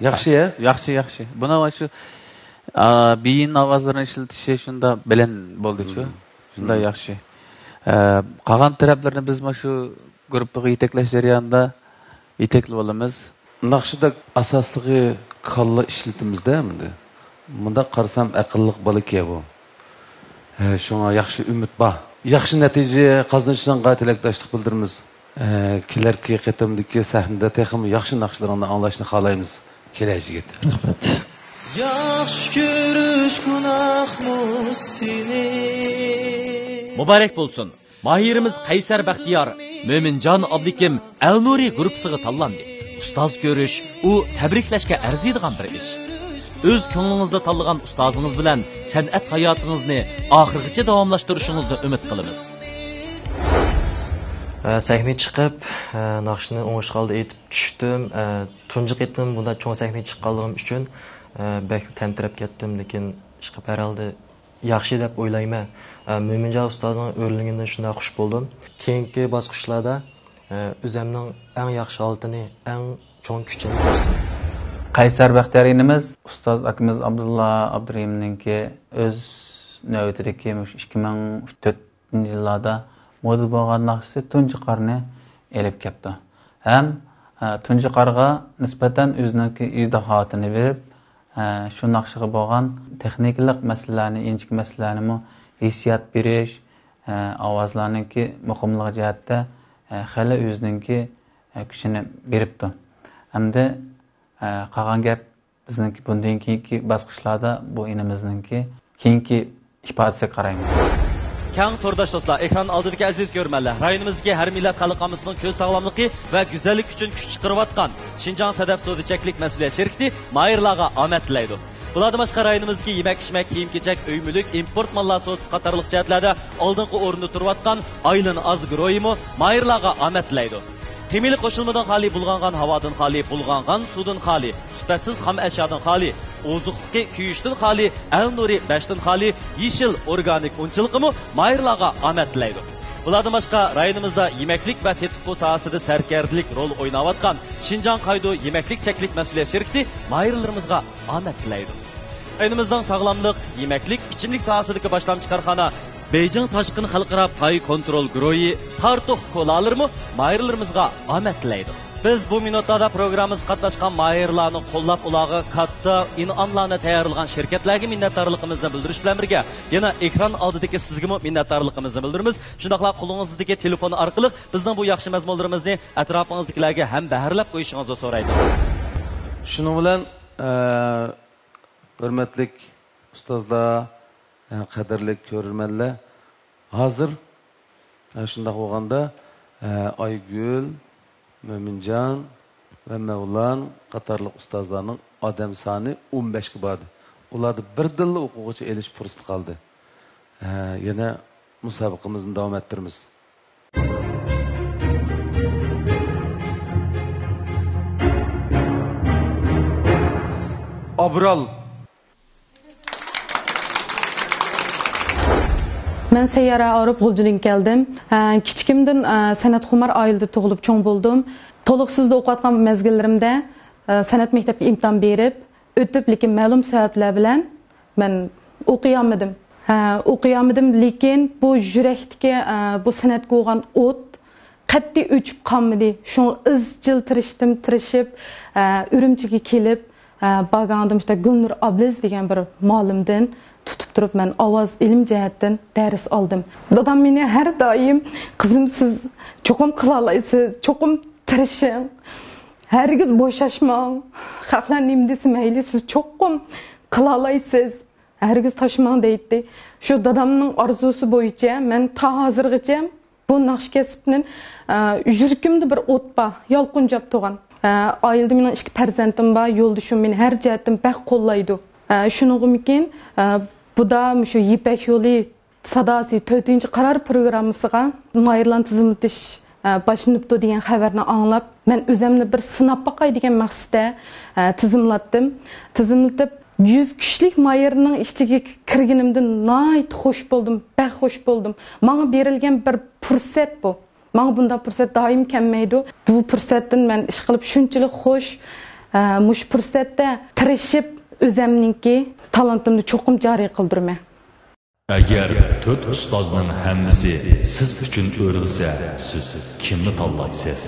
Yaxshi-ya? Yaxshi. Buni shu biyin ovozlarini ishlatishi shunda bilan bo'ldi-ku. Shunda yaxshi. Qolgan taraflarni biz mana shu guruhga yetaklash jarayonida yetaklab olamiz. Naqshida asosligi kalla ishlatimiz-da endi. Bunda qarasam aqlliq bola-ki bu. Shunga yaxshi umid bor. Yaxshi natija qozonishdan tilakdoshlik bildiramiz. Kelarki qatimdagi sahnada texmi yaxshi naqshlarni anglashni xohlaymiz. Kelajak. Rahmat. Yaxshi ko'rish gunohmi seni? Muborak bo'lsin. Mahirimiz Qaysar Baxtiyor, Mo'minjon Abdikim Al-Nuri guruhiga tanlandi. Ustoz ko'rish u tabriklashga arziydigan bir ish. O'z ko'nglingizda tanlagan ustozingiz bilan san'at hayotingizni oxirigacha davomlashtirishingizni umid qilamiz. Sahnaga chiqib, naqshni o'ngishqalda aytib tushdim. Tunji qitim bunda cho'ng sahnaga chiqqanligim uchun bek tantirab ketdim, lekin chiqib herhalde yaxshi deb o'ylayman. Mo'minjon ustozning o'rnigidan shunday xush bo'ldim. Keyingi bosqichlarda o'zimning eng yaxshi holatini, eng cho'ng kuchini ko'rsatdim. Qaysar Baxtiyorimiz ustoz akamiz Abdulla Abdurahimninki o'z navbatidagi 2004-yillarda moda bo'lgan naqshi tunji qarni elib keldi. Ham tunji qarga nisbatan o'zining izdihoatini berib, shu naqshiga bo'lgan texnikalik masalalarni, inchik masalalarni hissiyot berish, ovozlarningki muhimligi jihatda hali o'zininki kuchini beribdi. Hamda qolgan gap bizningki bundan keyingi bosqichlarda bu inimizningki keyingi ifodasiga qaraymiz. Kang to'rdosh do'stlar, ekran oldidagi aziz ko'rmanlar, rayonimizga har millat xalqimizning ko'z sog'lomligi va go'zallik uchun kuch chiqarayotgan Shinjong Sadaf Sodichaklik mas'uliyat shirkati Mayirlarga omad tilaydi. Bulardan başqa rayonimizdagi yemək-içmək, kiyim-kechak, öy-mülk, import mallar so'tisi qatorliq jihatlarda oldingi o'rinda turayotgan Aylin Azgroyimi mayirlarga omad tilaydi. Temili qo'shilmadan xoli bulg'angan havodan xoli, bulg'angan suvdan xoli, sifatsiz xam ashyodan xoli, oziqlikka kuyishdan xoli, al-nuri bashdan xoli, yeshil organik unchiligimi mayirlarga omad tilaydi. Bulardan başqa rayonimizda yemeklik ve tetikku sahasida sarkardilik rol o'ynayotgan Şinjan Qaydu yemeklik cheklik mas'uliyat şirkati mayirlarimizga omad tilaydi. Rayonimizdan sog'lomlik, yemeklik, ichimlik sahasidagi boshlamchi korxona Beijing Tashqin xalqaro pay kontrol guruhi Tartuq kolalarmi mayirlarimizga omad tilaydi. Biz bu minutlarda programmamiz qatnashgan mayirlarni qo'llab ularga katta in'omlarni tayyorlagan shirkatlarga minnatdorligimizni bildirish bilan birga yana ekran oldidagi sizga minnatdorligimizni bildiramiz. Shundaqla qo'lingizdagi telefon orqali bizning bu yaxshi mazmunlarimizni atrofingizdagilarga ham bahrlab qo'yishingizni so'raymiz. Shuning bilan hurmatli ustozlar, qadrli ko'rmanlar, hozir shunday bo'lganda Aygül, Mömincan ve Mevlan qatorliq ustozlarning odam soni 15 ga bordi. Ularda bir dilli o'quvchi elish fursati qoldi. Yana musobaqamizni davom ettiramiz. Abral. Men Seyyara Arif Gulcu'dan geldim. Kichikimdan sanat xumar oilada tug'ilib cho'ng bo'ldim. To'liqsizda o'qiyotgan mezgillarimda sanat maktabiga imtihon berib, o'tib, lekin ma'lum sabablar bilan men o'qiyolmadim. Lekin bu yurakdagi bu sanatga bo'lgan o't qat'iy o'chib qolmadi. Shu izchil tirishib, Urumchiga kelib, borgandim işte Gulnur Abliz degan bir muallimdan tutup durup ben ovoz ilim jihatdan ders aldım. Dadam meni her daim kızım siz çokum kılalaysiz, çokum tirishing, hergiz bo'shashmang, xalqlar nim desa mayli siz çokum kılalaysiz, hergiz tashmang deydi. Şu dadamning orzusi bo'yicha men ta hozirgacha bu naqsh kasbning yuragimda bir o't bor, yolqinjab turgan. Oilada mening 2 farzandim bor, yo'ldoshim meni har jihatdan baq qo'llaydi. Şunug'umkin bu da şu Yipak yo'li sadasi 4-chi qaror programmasiga mayirlan tizimlatish boshlanibdi degan xabarni anglab, men o'zimni bir sinab boqay degan maqsadda tizimlatdim. Tizimlatib 100 kishilik mayirning ichiga kirganimdan nihoyat xush bo'ldim, baq xush bo'ldim. Menga berilgan bir fursat bu. Menga bunday fursat doim kelmaydi. Bu fursatdan men ish qilib shunchalik xush, mush fursatda tirishib o'zimninki talentimni cho'qim joriy qildirman. Agar 4 ustozning hammasi siz uchun o'rilsa, siz kimni tanlaysiz?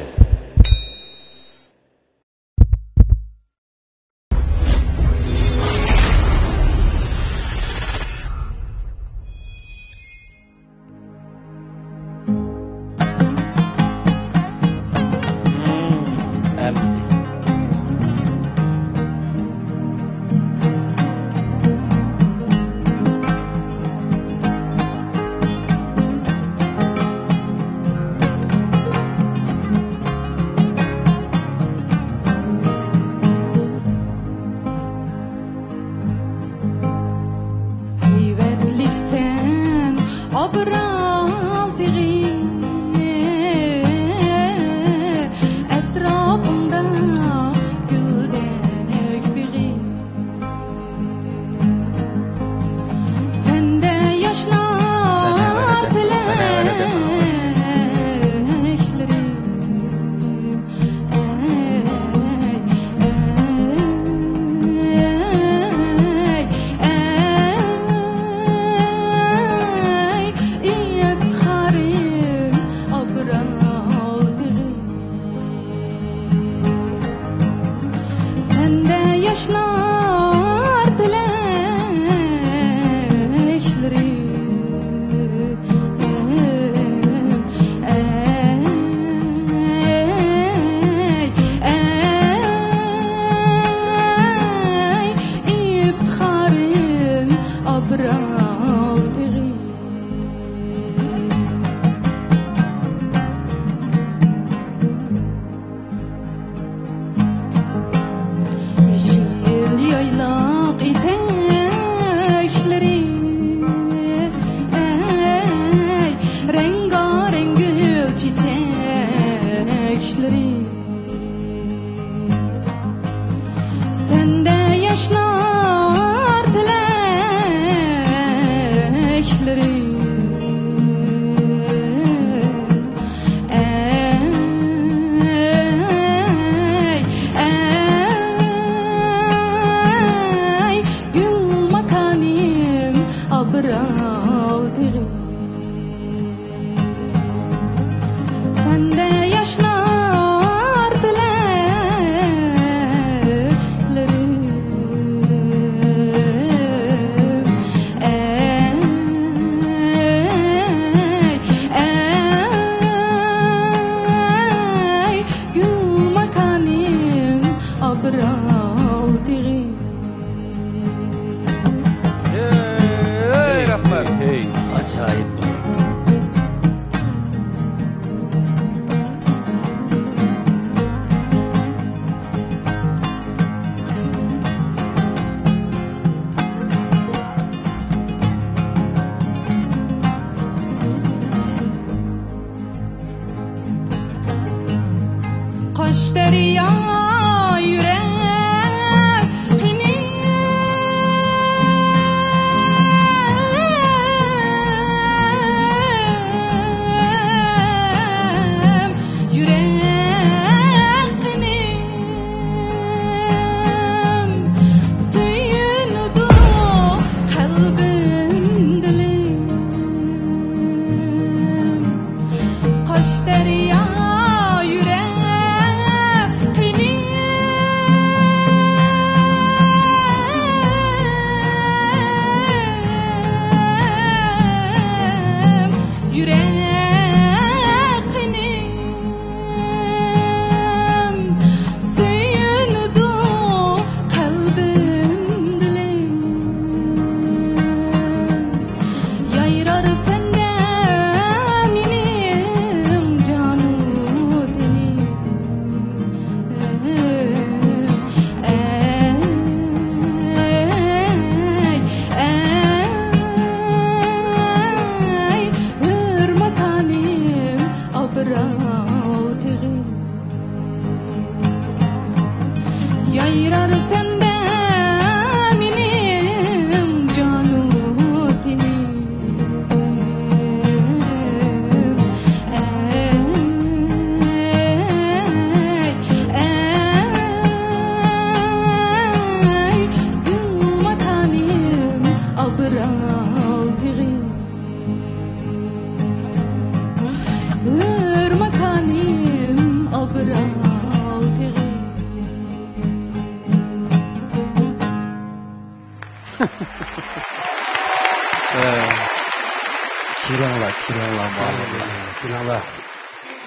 Kiringlar.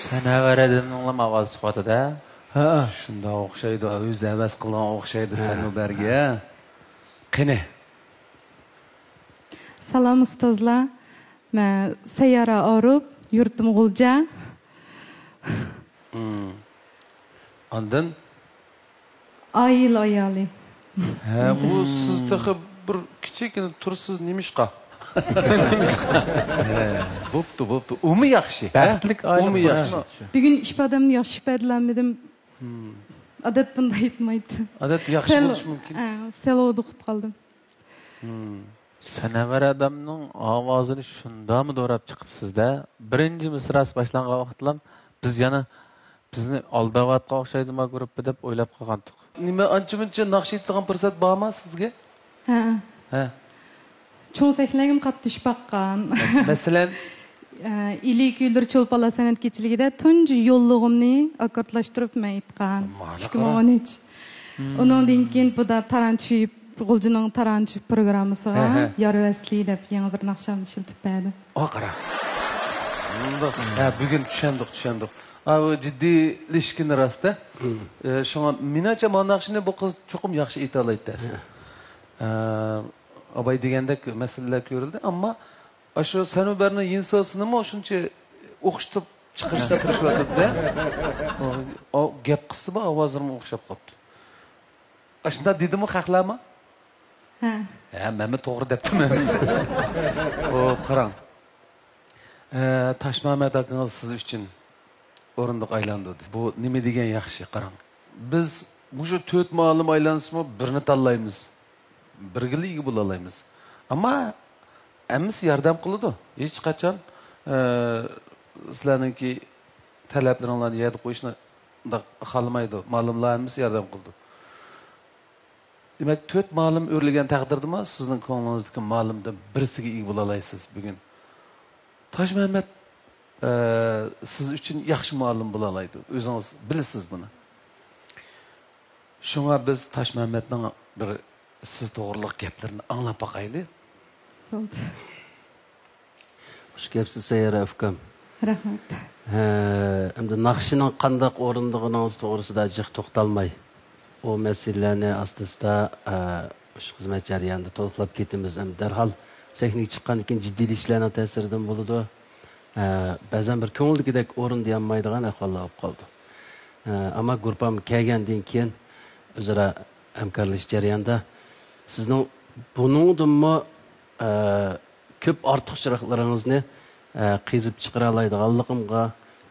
Sanavaradining ovozi chiqadi-da. Ha, shunda o'xshaydi. O'zi havas qilgan o'xshaydi Sanubarga. Qani. Salam ustozlar. Men Sayyara Arif, yurtim G'ulja. Ondan Ayil ayali. Ha, bu siz taxi bir kichikina tursiz nimishqa. Bo'pti. Umi yaxshi. Baxtlik umi yaxshi. Bugun ifodamni yaxshi ifodalanmadim. Odat bunday aytmaydi. Odat yaxshi bo'lishi mumkin. Selovda o'qib qoldim. Sanavar odamning ovozini shundami do'rab chiqibsiz-da. Birinchi misrasi boshlangan vaqtdan biz yana bizni aldavotga o'xshaydimi gruppa deb o'ylab qolgandik. Nima ancha-muncha naqsh aytadigan fursat bormi sizga? Ha. Cho'ng sahnagim qatnashib baqqan. Masalan, İli Güldür Çolpala sanat keçiligida tunji yo'llig'imni akkordlashtirib maytgan. 2013. Undan keyin bu da taranchi G'uljining taranchi programmasiga Yarvasli deb yangi bir naqsham ishiltib berdi. Qara. Ha, bugun tushundik. Bu jiddiylikni rostda. Shunga menacha bu naqshni bu qiz cho'qim yaxshi ayta oladi. Abay degandek masalalar ko'rildi, ammo shu Sanubarni insosini mo shuncha o'qishtirib chiqarishga tirishyapti-da. O gap qilsa bu ovozim o'xshab qolibdi. Shunda dedimi haqlama? Ha, men to'g'ri debdim. O qarang. Tashmamat akangiz siz uchun o'rindiq aylantirdi. Bu nima degan yaxshi, qarang. Biz shu 4 ma'lum aylansimi birini tanlaymiz. Birgalikda bo'la olamiz. Ammo Әміс ярдам қылды. Еш қачан sizlarninki talablaringlarni yerda qo'yishni xohlamaydi. Ma'lumlar әміс yardım qildi. Demak, 4 ma'lum o'rilgan taqdirdami, sizning ko'nglingizdagi ma'lumdan birisiga ega bo'la olasiz bugun. Tosh Muhammad siz uchun yaxshi ma'lum bo'la oladi. O'zingiz bilasiz buni. Shunga biz Tosh Muhammadning bir siz to'g'riliq gaplarini anglab boqaylik. Xush kelibsiz Sayyara Afkam. Rahmat. Endi naqshining qandaq o'rindig'iniz to'g'risida jiq to'xtalmay, o masalalarni asosida shu xizmat jarayonida to'liqlab ketamiz. Ham darhol sahnaga chiqqandan keyin jiddiyliklarning ta'siridan bo'ladi. Ba'zan bir ko'ngildagidek o'rinda olmaydigan ahvollar bo'lib qoldi. Ammo guruhim kelgandan keyin o'zaro hamkorlashish jarayonida sizning buningdanmi ko'p ortiqchiroqlaringizni qezib chiqara oladiganligimga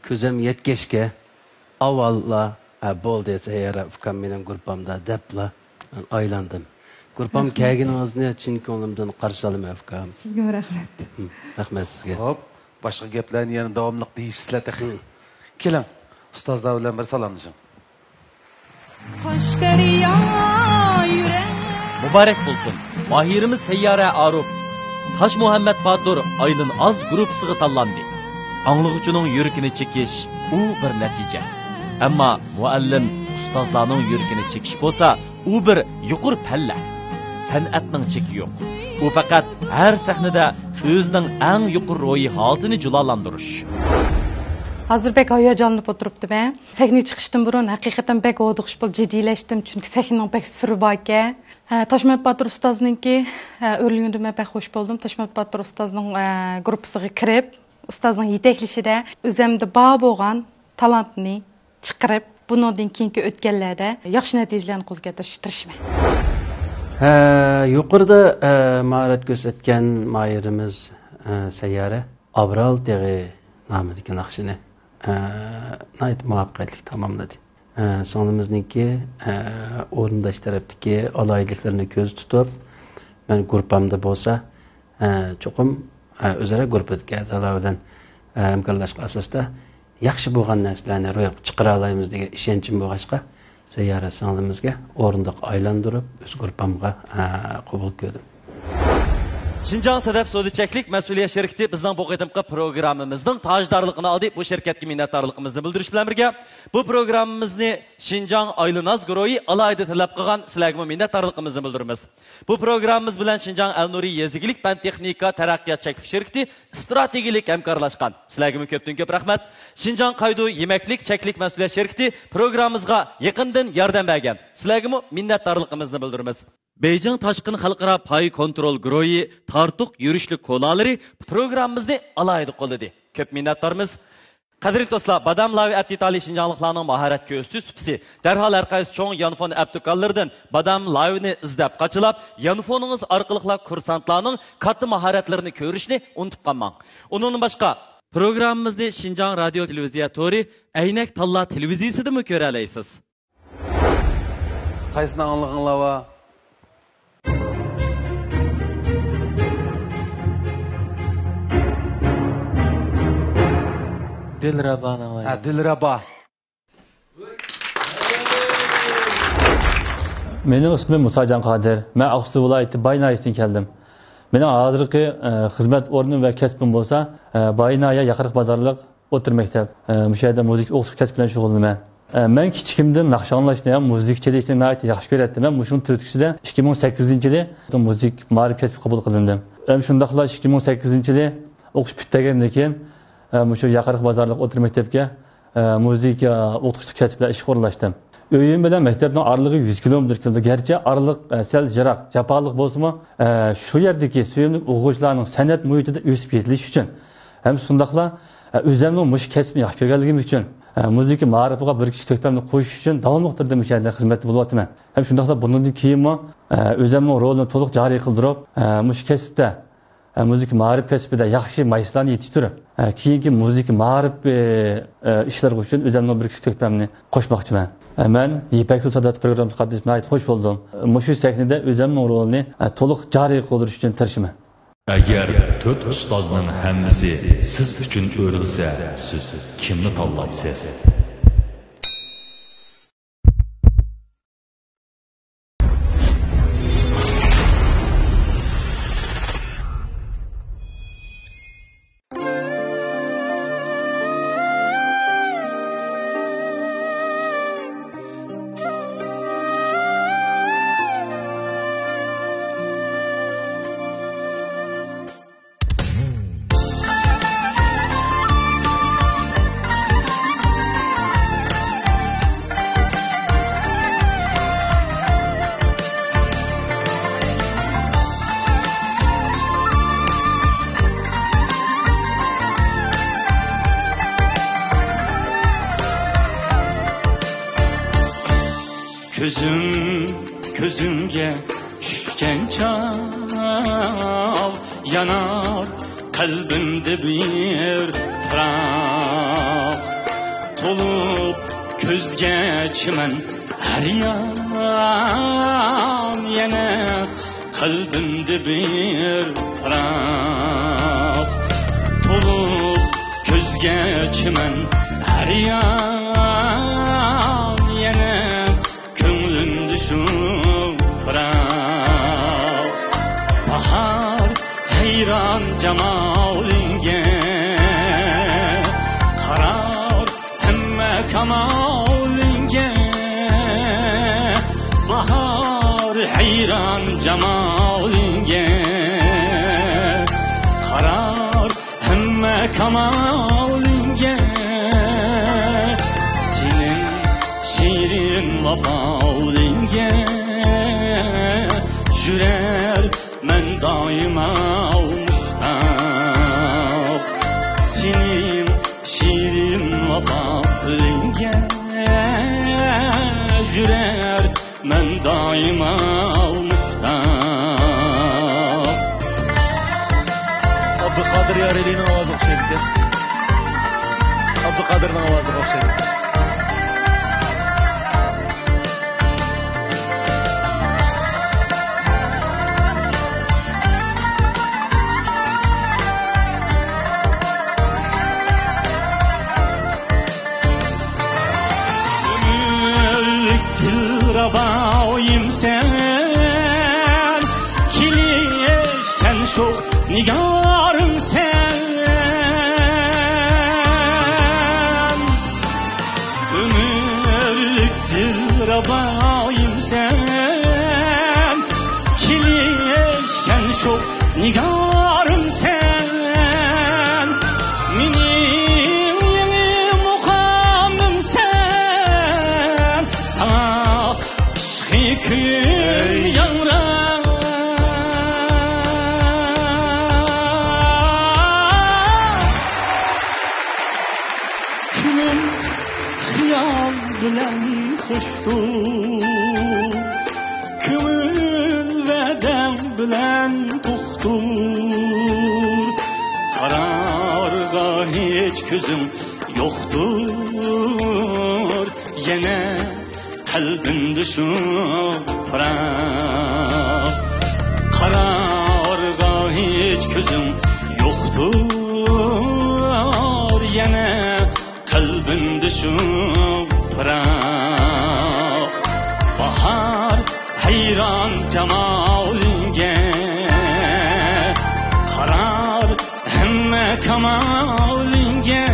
ko'zim yetkashga avvalla bo'ldi Sayyara Afkam mening guruhimda debla aylandim. Guruhim kelganingizni chin ko'nglimdan qarshi olaman Afkam. Sizga rahmat. Rahmat sizga. Xo'p, boshqa gaplarni yana davomli deyishsizlar taxi. Keling, ustozlar bilan bir salomlashing. Mübarek bulsun. Mahirimiz Sayyara Arif, Taş Muhammed Batur ayının az grupsiga tanlandı. Anlıqçının yürkini çekiş, u bir netice. Ama muallim ustozlarning yürkini çekiş bolsa, u bir yuqur palla. San'atning cheki yo'q. U faqat har sahnada o'zining eng yuqur ro'yi holatini julalandirish. Hozir bek hayajonlanib o'tiribdi ben. Sahnaga chiqishdan burun haqiqatan bek o'diqish bo'lib jiddiylashdim, chunki sahnaning bek siri bor ekan. Toshmat Batur ustozninki o'rligimda men bek xush bo'ldim. Toshmat Batur ustozning guruhiga kirib, ustozning yetaklashida o'zimda bor bo'lgan talantni chiqarib, bundan keyingi o'tganlarda yaxshi natijalarni qo'lga keltirishman. Yuqorida mahorat ko'rsatgan mahirimiz Sayyara Abral deg'i nomidagi naqshini nayt muvaffaqiyatli tamomladi. Sonimizninki o'rindash tarafdagi alayliklarni ko'z tutib, men guruhimda bo'lsa, cho'qim o'zaro guruhdagi a'zolar bilan hamkorlashgan asosda yaxshi bo'lgan narsalarni ro'yobga chiqara olamiz degan ishonchim bo'lg'achqa, Sayyara sonimizga o'rindiq aylantirib, o'z guruhimga qabul qildim. Şinjan Sedef Sodiçeklik Məsuliyyət şirkəti bizning bu qitimqi programmamızning tajdarlığını aldı. Bu şirkətə minnətdarlığımızı bildiriş bilan birgə bu programmamizni Şinjan Aylınaz guruhi alayda talab qilgan sizlarga minnətdarlığımızı bildiramiz. Bu programmamiz bilan Şinjan Al-Nuri Yezigilik Fan Texnika Taraqqiyot Çeklik şirkəti strategik hamkorlashgan. Sizlarga ko'pdan ko'p rahmat. Şinjan Qaydu Yemeklik Çeklik Məsuliyyət şirkəti programmamizga yaqindan yordam bergan. Sizlarga minnətdarlığımızı bildiramiz. Beijing Tashqin Xalqaro Pay Kontrol guruhi tartuq yurishlik kolalari programmamizni alayda qo'lladi. Ko'p minnatdormiz. Qadrli do'stlar, Badam Lavi Abditali Şinjanlıqlarning mahorat ko'sti supsi. Darhol har qaysi cho'ng yanfon aptikallardan Badam Lavini izlab qachilab, yanfoningiz orqali kursantlarning katta mahoratlarini ko'rishni unutib qolmang. Undan boshqa programmamizni Şinjan Radio Televiziya tori Aynak Talla televiziyasida mu ko'ra olasiz? Qaysini anlig'inglar va Dilraba'nın Dilraba. Benim ismim Musa Can Kadir. Ben Aksu vilayeti Baynayisi'den geldim. Benim hazırki hizmet ornum ve kesbim olsa Baynaya yakırık pazarlık otur mektep. Müşahede müzik okuş kesbinden şug'ullanan. Ben kichikimdan naqshanlashni, müzik chelishni nayt yaxshi ko'rardim. Men mushun turtkisida 2008-yili müzik ma'rif kasbi qabul qilindim. Hem shundaqla 2008-yili o'qish bitgandan keyin şu yaqinqi bozorlik o'tir maktabga muzika o'qitishlik kasb bilan ishga o'rnashdim. Uyim bilan maktabning orlig'i 100 kilometr keldi. Garchi orliq sal yiroq, jafolik bo'lsa-mu, shu yerdagi suyimli o'quvchilarning san'at muhitida o'sib ketish uchun ham shundaqla o'zimning mush kasbni yaxshi ko'rganligim uchun muzika ma'rifiga bir kishi to'pamni qo'yish uchun davomli turda mushahada xizmat bo'lyapman. Ham shundaqla bundan keyinmi o'zimning rolini to'liq joriy qildirib, mush kasbda müzik ma'rif kasbida yaxshi mayslarni yetishtirib, keyingi müzik ma'rif ishlar uchun o'zimning bir kishi to'pamni qo'shmoqchiman. Men Yipak Sadat programmasiga qatnashmay xush bo'ldim. Mushu sahnada o'zimning rolni to'liq joriy qildirish uchun tirishaman. Agar 4 ustozning hammasi siz uchun o'rilsa, siz kimni tanlaysiz? Gözümge düşken çal yanar kalbimde bir fırak tolup közge çimen her yan yine kalbimde bir fırak tolup közge çimen her yan yine şu fırak bahar heyran cemalinge karar hemme kamalinge bahar heyran cemalinge karar hemme kamalinge senin şiirin vafaulinge Jürer men daima müştak Senin şiirin vafaulinge Jürer men daima müştak Abdülkadir Yareli'nin avazı okşaydı. Abdülkadir'in avazı okşaydı. Dilraba oyim sen Kilişten çok nigarım sen ömürlük dilrabayım sen kilişken çok nigarım sen benim yeni mukamım sen sana şıkın yanlar kimin hıyal bilen koştur kimin veden bilen tuhtur kararga hiç gözüm yoktur yine kalbin düşüp bırak kararga hiç gözüm yoktur yine kalbin düşüp bırak bahar hayran cemalinge karar hemme kamalinge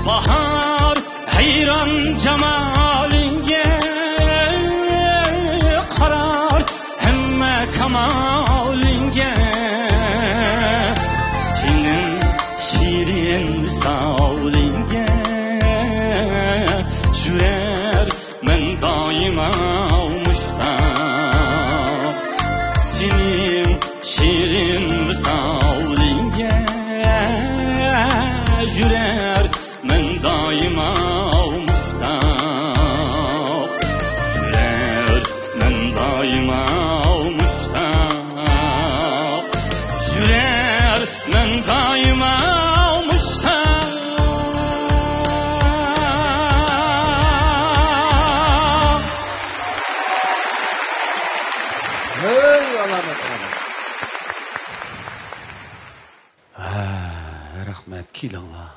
bahar hayran cemalinge karar hemme kamalinge senin şirin misalinge sürer men daima muştaq senin şirin misalinge sürer men daima muştaq sürer men daima muştaq sürer men daima muştaq Hey alamet. Rahmet kilanglar.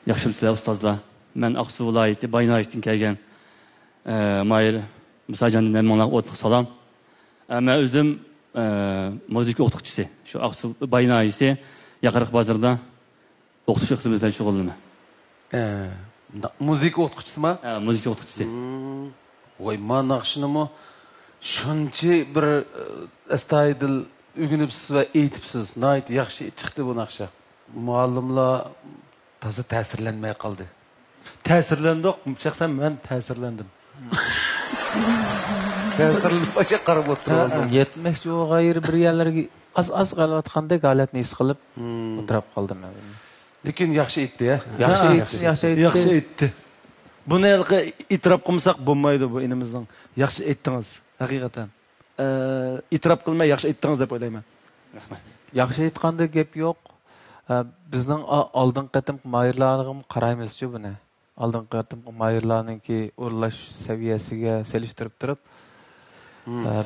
Yaxshimsizlar ustozlar. Men Aqsu viloyati Baynoyishdan kelgan Mayr Musajondan menga o'tliq salom. Men o'zim muzika o'qituvchisi. Shu Aqsu Baynoyishi Yaqariq bozorda o'qitish xizmati bilan shug'ullanaman. Muzika o'qituvchisimi? Ha, muzika o'qituvchisi. Voy, men naqshinimi shuncha bir astoydil o'rganibsiz va aytibsiz. Nihoyat yaxshi chiqdi bu naqsha. Muallimlar toza ta'sirlanmay qoldi. Ta'sirlandik, shaxsan men ta'sirlandim. Ta'sirlanib başa qarab o'tirdim. Yetmoqchi o g'ayri bir yerlarga az qilayotgandek holatni his qilib o'tirib qoldim men. Lekin yaxshi aytdi, ya. Yaxshi aytdi. Buni e'tirof qilmasak bo'lmaydi bu inimizning. Yaxshi aytdingiz, haqiqatan. E'tirof qilmay yaxshi aytdingiz deb o'ylayman. Rahmat. Yaxshi aytganda gap yo'q. Bizning oldingi qatimki mayirlarga qaraymiz-ku buni. Oldingi qatimki mayirlarningki o'rlash saviyasiga selishtirib turib,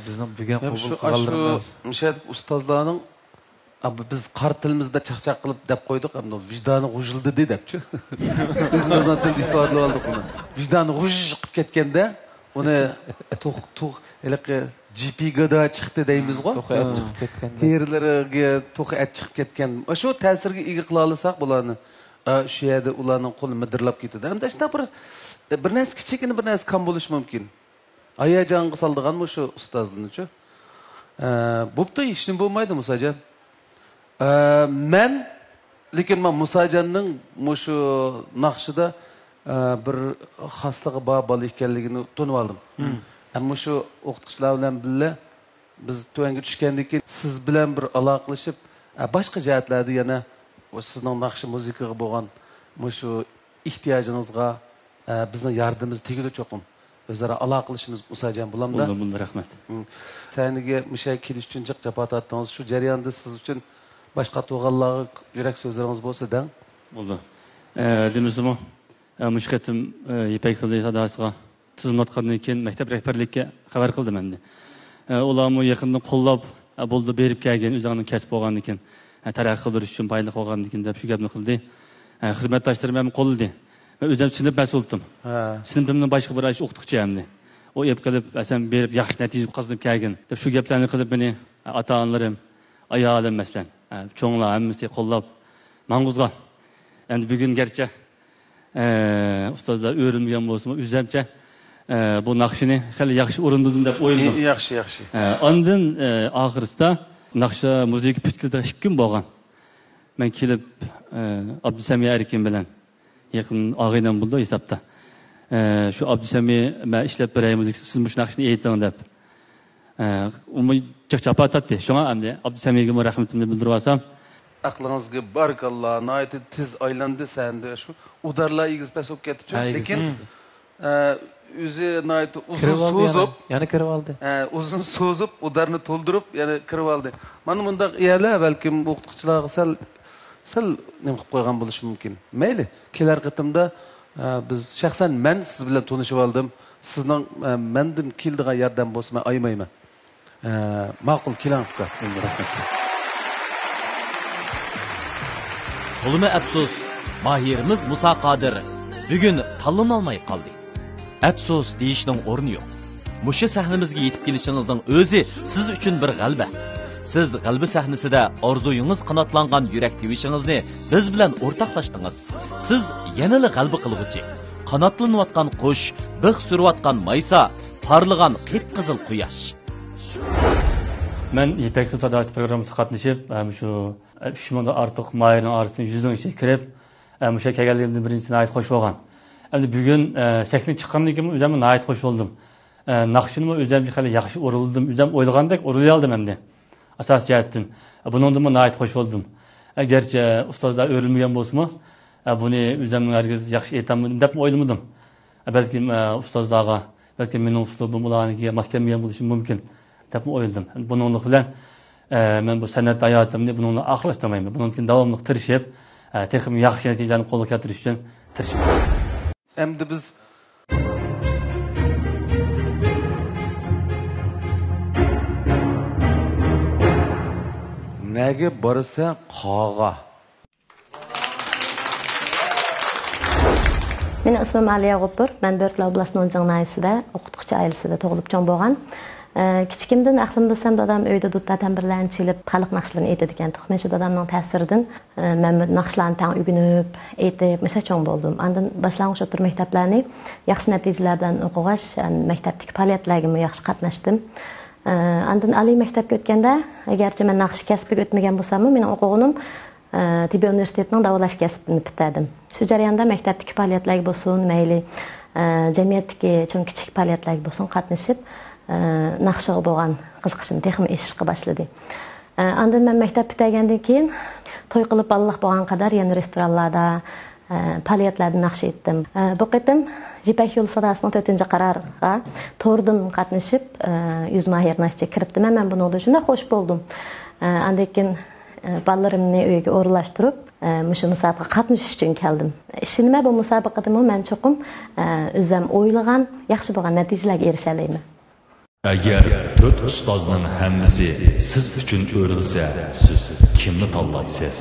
bizning bugun qabul qilganlarimiz Müşahid ustozlarning biz qar tilimizda chaqchaq qilib deb qo'ydik, ammo vijdoni g'ujildi debchi. O'zimizdan til ifodalab oldik buni. Vijdoni g'uj qilib ketganda uni to'q eliqi GPGda chiqdi deymizg'o. To'q et chiqib ketgan. Terilariga to'q et chiqib ketgan. Shu ta'sirga ega qila olsak bularni shu yerda ularning qo'li midirlab ketadi. Hamda shunday bir narsa kichikini bir narsa kam bo'lishi mumkin. Hayajonga soldiganmi shu ustozlarni-chi? Bo'pti, hech nima bo'lmaydi Musajon. Men lekin men Musajonning shu naqshida bir xosligi bor bola ekanligini tushunib oldim. Ammo shu o'qituvchilar bilan birga biz to'yanga tushgandan keyin siz bilan bir aloqalashib, boshqa jihatlarda yana sizning naqshi muzikaga bo'lgan shu ehtiyojingizga bizning yordamimiz tegadi cho'qim. O'zaro aloqalashimiz Musajon bulamda. Bo'ldi, rahmat. Saniga mushay kelish uchun jiq jabot atdingiz. Shu jarayonda siz uchun boshqa to'g'anlarga yurak so'zlaringiz bo'lsa da. Bo'ldi. Demisimi? Mushkatim Ipak yo'li sadosiga tizimlatgandan keyin maktab rahbarligiga xabar qildim endi. Ularni yaqinda qo'llab bo'ldi berib kelgan o'zining kasb bo'lgandan keyin taraqqiy qildirish uchun foyda qilgandan keyin deb shu gapni qildi. Xizmatdoshlarim ham qo'lladi. Men o'zim sinib mas'uldim. Sinibimning boshqa bir o'qituvchi hamdi. O ep qilib, asan berib yaxshi natija qozonib kelgan deb shu gaplarni qilib meni ota-onalarim, ayolım mesela çoğunlar hemmisi qo'llab mang'uzgan. Endi bugun garchi ustozlar o'rinmagan bo'lsa, o'zimcha bu naqshini hali yaxshi o'rindidim deb o'yladim. Yaxshi. Ondan oxirisida naqsha muzika putkilda 2 kun bo'lgan. Men kelib Abdusami Erkin bilan yaqin og'aynam bo'ldi hisobda. Shu Abdusami men ishlab beraymiz, siz mush naqshni ayting deb. Umi chaqchapatatdi. Shunga endi Abdusamiga rahmatimni bildirib Aklınızga barakallah, nayet tiz aylandı sende şu udarla igiz pes olup ketdi. Lekin özü nayet uzun sozup, yani kırıp aldı. Uzun sozup udarını toldurup yani kırıp aldı. Mana bunda yerler belki o'qituvchilarga sal nima qilib qo'ygan bo'lishi mumkin. Mayli, kelar qitimda biz shaxsan men siz bilan tanishib oldim. Sizning mendan keldigan yordam bo'lsa men aymayman. Ma'qul keling uka. Olma afsus, mahirimiz Musa Qadir bugün tanlanolmay qoldi. Afsus deyishning o'rni yo'q. Musha sahnamizga yetib kelishingizning o'zi siz uchun bir g'alaba. Siz g'alba sahnasida orzuyingiz qanotlangan yurak tevishingizni biz bilan o'rtoqlashdingiz. Siz yanada g'alba qilg'uchi, qanotlanayotgan qush, bix surayotgan maysa, parlagan qip-qizil quyosh. Men İpek Yol Sadasi programmasına qatnashib, shu 3000dan ortiq mayirning orasidan 100 ichiga kirib, o'sha kelganligimdan birinchisi ayt xo'sh bo'lgan. Endi bugun sahnaga chiqqandan keyin o'zim ayt xo'sh bo'ldim. Naqshini o'zim hali yaxshi urildim, o'zim o'ylagandek urilay oldim endi. Asosiyatdan. Buningdan men ayt xo'sh bo'ldim. Agarchi ustozlar o'rilmagan bo'lsa-mu, buni o'zim hargiz yaxshi aytaman deb o'ylamadim. Balki ustozlarga, balki mening uslubim ularga mos kelmagan bo'lishi mumkin. deb o'yladim. Buningla bilan men bu san'at hayotimni buningla oxirlashtirmayman. Bundan keyin davomli tirishib, texnik yaxshi natijalarni qo'lga keltirish uchun tirishaman. Endi biz nega borsa qog'a. Mening ismim Aliya G'upur. Men Börtla oblastning O'njingnaysida o'qituvchi oilasida tug'ilib chong bo'lgan. Kichikimdan aqlim bilsam dadam uyda dutta tambirlarni chelib xalq naqshlarini aytadigan. Men shu dadamning ta'siridan men naqshlarni tan o'rganib, aytib, mesela chong bo'ldim. Andan boshlang'ich o'rta maktablarni yaxshi natijalar bilan o'qigach, maktabdagi faoliyatlarga yaxshi qatnashdim. Andan oliy maktabga o'tganda, agarchi men naqsh kasbiga o'tmagan bo'lsam, mening o'quvim Tibbiy universitetining davolash kasbini bitirdim. Shu jarayonda maktabdagi faoliyatlarga bo'lsin, mayli jamiyatdagi cho'ng kichik faoliyatlarga bo'lsin qatnashib, naqshiga bo'lgan qiziqishim texnik eshishga boshladi. Andan men maktab bitirgandan keyin to'y qilib Alloh bo'lgan qadar yana restoranlarda, faoliyatlarda naqsh etdim. Bu qitim İpek Yol Sadasining 4-qarorga to'rdan qatnashib, 100 mahir naqshga kiribdim. Men buningda shunday xush bo'ldim. Andan keyin balalarımni uyga o'rlashtirib, mushu musobaqaga qatnashish uchun keldim. Nima bu musobaqada men cho'qim o'zim o'ylagan, yaxshi bo'lgan natijalarga erisha olaman. Agar 4 ustozning hammasi siz uchun o'rilsa, siz kimni tanlaysiz?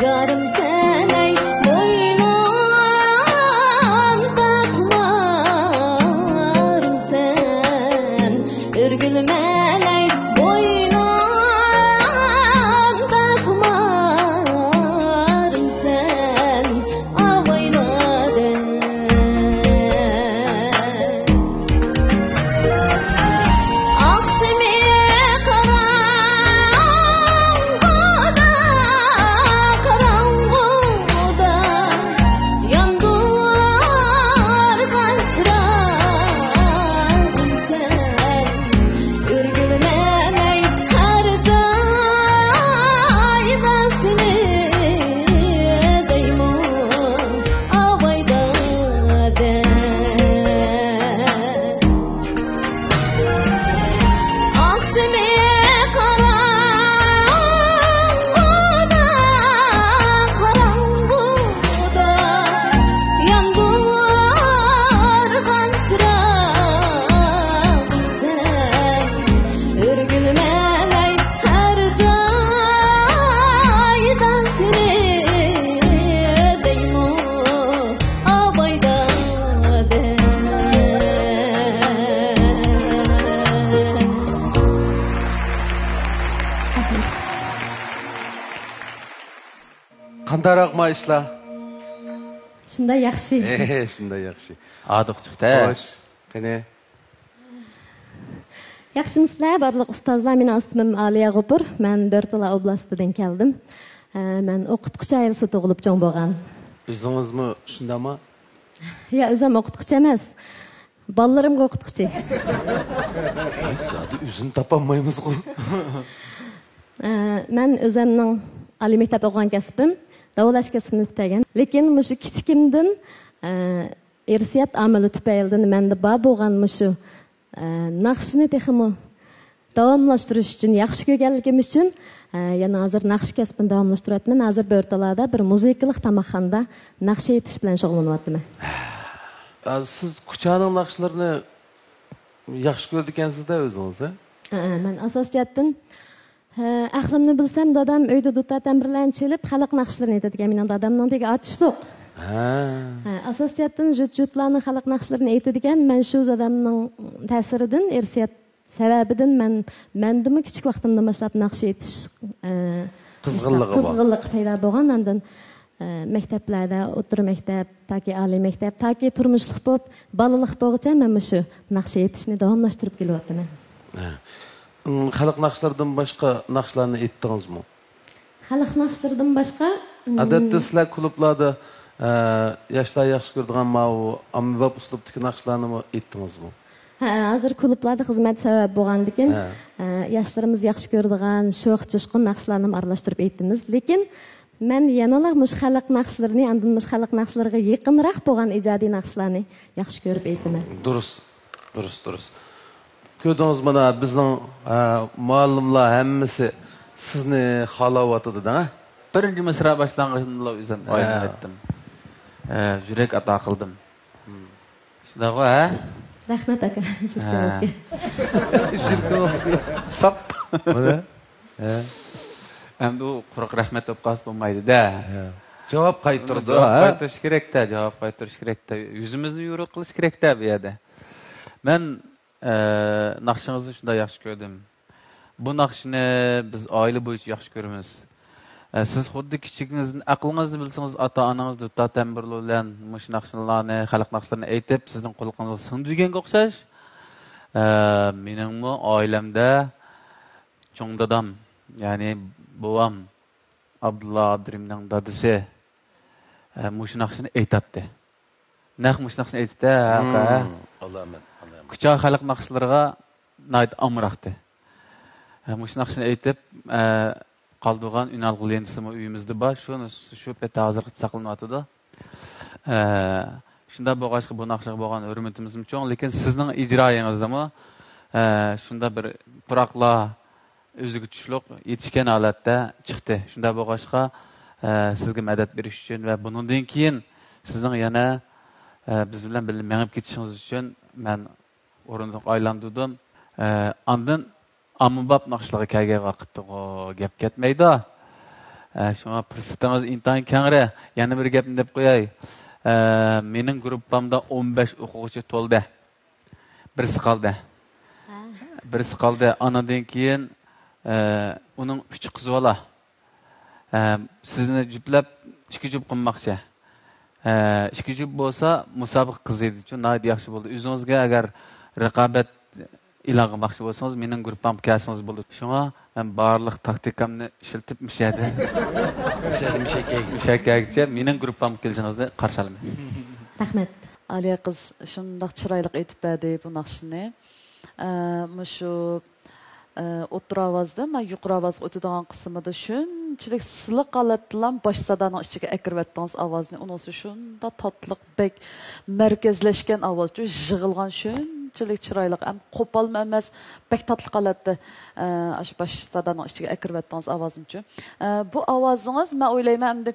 Nigarım sen ey boynum baklarım sen Örgülmen ey boynum baklarım sen Avayladen Akşemi karanguda yandırgan çırağım sen Ürgülmen ey her cayda seni deymun avayda de Akşemi karanguda yandırgan çırağım sen Örgülmen ey her cayda seni deymun avayda de Qandaroq ishlar? Shunda yaxshi. Shunday yaxshi. Adiq chiqdi. Xo'sh, qani. Yaxshimisizlar, barliq ustozlar, meni ismim Aliya G'upur. Men Börtala oblastidan keldim. Men o'qituvchi oilasi tug'ilib cho'ng bo'lgan. O'zingizmi shundami? Ya, o'zim o'qituvchi emas. Bolalarimga o'qituvchi. Zodi o'zini topolmaymiz-ku. Men o'zimning oliy maktab o'qigan kasbim davolash kasbini bitagan. Lekin mushu kichikimdan irsiyat amali tufaylidan menda bor bo'lgan mushu naqshni texmi davomlashtirish uchun yaxshi ko'rganligim uchun yana hozir naqsh kasbini davomlashtiryapman. Hozir Börtalada bir muzikalik tamoqxonada naqsh aytish bilan shug'ullanyapman. Siz kuchaning naqshlarini yaxshi ko'rdi ekansiz-da o'zingiz, a? Men asosiyatdan aqlimni bilsam dadam uyda duta ta'mirlanib chelib xalq naqshlarini aytadigan. Mening dadamning degi otishliq. Asosiyatdan jutlarni xalq naqshlarini aytadigan. Men shu dadamning ta'siridan, irsiyat sababidan mendimi kichik vaqtimdan boshlab naqsh aytish qizg'inligi paydo bo'lgan. Ondan maktablarda, o'rta maktab, toki oliy maktab, toki turmushlik bo'lib, balalik bo'lgacha men shu naqsh aytishni davomlashtirib kelyapman. Xalq naqshlaridan boshqa naqshlarni aytdingizmi? Xalq naqshlaridan boshqa odatda sizlar klublarda yoshlar yaxshi ko'radigan mau ommabop uslubdagi naqshlarni aytdingizmi? Hozir klublarda xizmat sabab bo'lgandikin yoshlarimiz yaxshi ko'radigan sho'x jo'shqin naqshlarni aralashtirib aytdimiz. Lekin men yanalar mush xalq naqshlarini, andin mush xalq naqshlariga yaqinroq bo'lgan ijodiy naqshlarni yaxshi ko'rib aytaman. Durust. Ko'rdingiz mana bizning muallimlar hammasi sizni xohlayotdi-da. Birinchi misra boshlang'ida o'zim oydin aytdim. Yurak ato qildim. Shunday-ku, ha? Rahmat aka, shirkimizga. Sap. Mana. Endi u quruq rahmat deb qolsa bo'lmaydi-da. Javob qaytardi. Qaytarish kerak-da, javob qaytarish kerak-da. Yuzimizni yo'riq qilish kerak-da bu yerda. Men naqshingizni shunday yaxshi ko'rdim. Bu naqshni biz oila bo'yicha yaxshi ko'ramiz. Siz xuddi kichikingizning aqlingizni bilsangiz, ota-onangiz duta ta'mirlar bilan mush naqshlarni, xalq naqshlarini aytib, sizning qulqingizga singdirganga o'xshash. Meningmi oilamda cho'ng dadam, ya'ni bovam Abdulla Abdurimning dadasi mush naqshini aytadi. Mush naqshini aytdi, Alloh Kucha xalq naqshlariga nayt amraqdi. Mush naqshini aytib, qoldirgan Ünal lentisi uyimizda bor. Shu paytda hozir saqlanyapti-da. Shunda bo'lg'achqa bu naqshga bo'lgan hurmatimiz cho'ng, lekin sizning ijroyingizdami shunda bir puroqlar o'ziga tushliq yetishgan holatda chiqdi. Shunda bo'lg'achqa sizga madad berish uchun va bundan keyin sizning yana biz bilan birga mengib ketishingiz uchun men o'rindiq aylantirdim. Ondan ommabop naqshlarga kelgan vaqtda gap ketmaydi. Şuna fırsatınız intayin kengre. Yana bir gapni deb qo'yay. Mening gruppamda 15 o'quvchi to'ldi. Birisi qoldi. Anadan keyin uning 3 qizi bola. Sizni juplab 2 jup qilmoqchi. 2 jup bo'lsa, musobiq qiz edi uchun nayt yaxshi bo'ldi. O'zingizga agar raqobat e'lon qilmoqchi bo'lsangiz, mening gruppam kelsangiz bo'ldi. Shunga men barliq taktikamni ishlatib mishakkacha mening gruppam kelsangizni qarshi olaman. Rahmat. Aliya qiz shundoq chiroyli aytib berdi bu naqshni. Shu o'tira ovozda, men yuqori ovozga o'tadigan qismida shunchalik siliq holatdan bosh sadoning ichiga akirvatdingiz ovozni. Unisi shunda tatliq bek markazlashgan ovoz, yig'ilgan shunchalik chiroyli, ham qo'polma emas, bek tatliq holatda shu bosh sadoning ichiga akirvatdingiz ovozimchi. Bu ovozingiz men o'ylayman, endi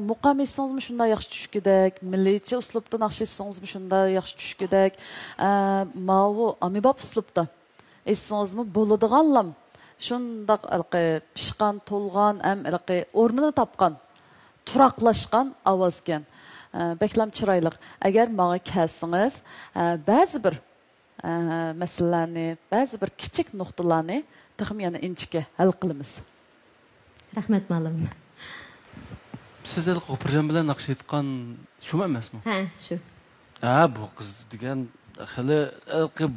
muqam etsangizmi shunda yaxshi tushkidak, milliycha uslubda naqsh etsangizmi shunda yaxshi tushkidak. Mavu amibop uslubda esingizmi bo'ladiganlam shundoq pishqan to'lgan ham o'rnini topgan turaqlashgan ovoz ekan. Beklam chiroyli. Agar menga kelsangiz ba'zi bir masalalarni, ba'zi bir kichik nuqtalarni taxim yana inchga hal qilamiz. Rahmat ma'lum. Siz Qo'pirjon bilan naqsh etgan shumi emasmi? Ha, shu. Bu qiz degan hali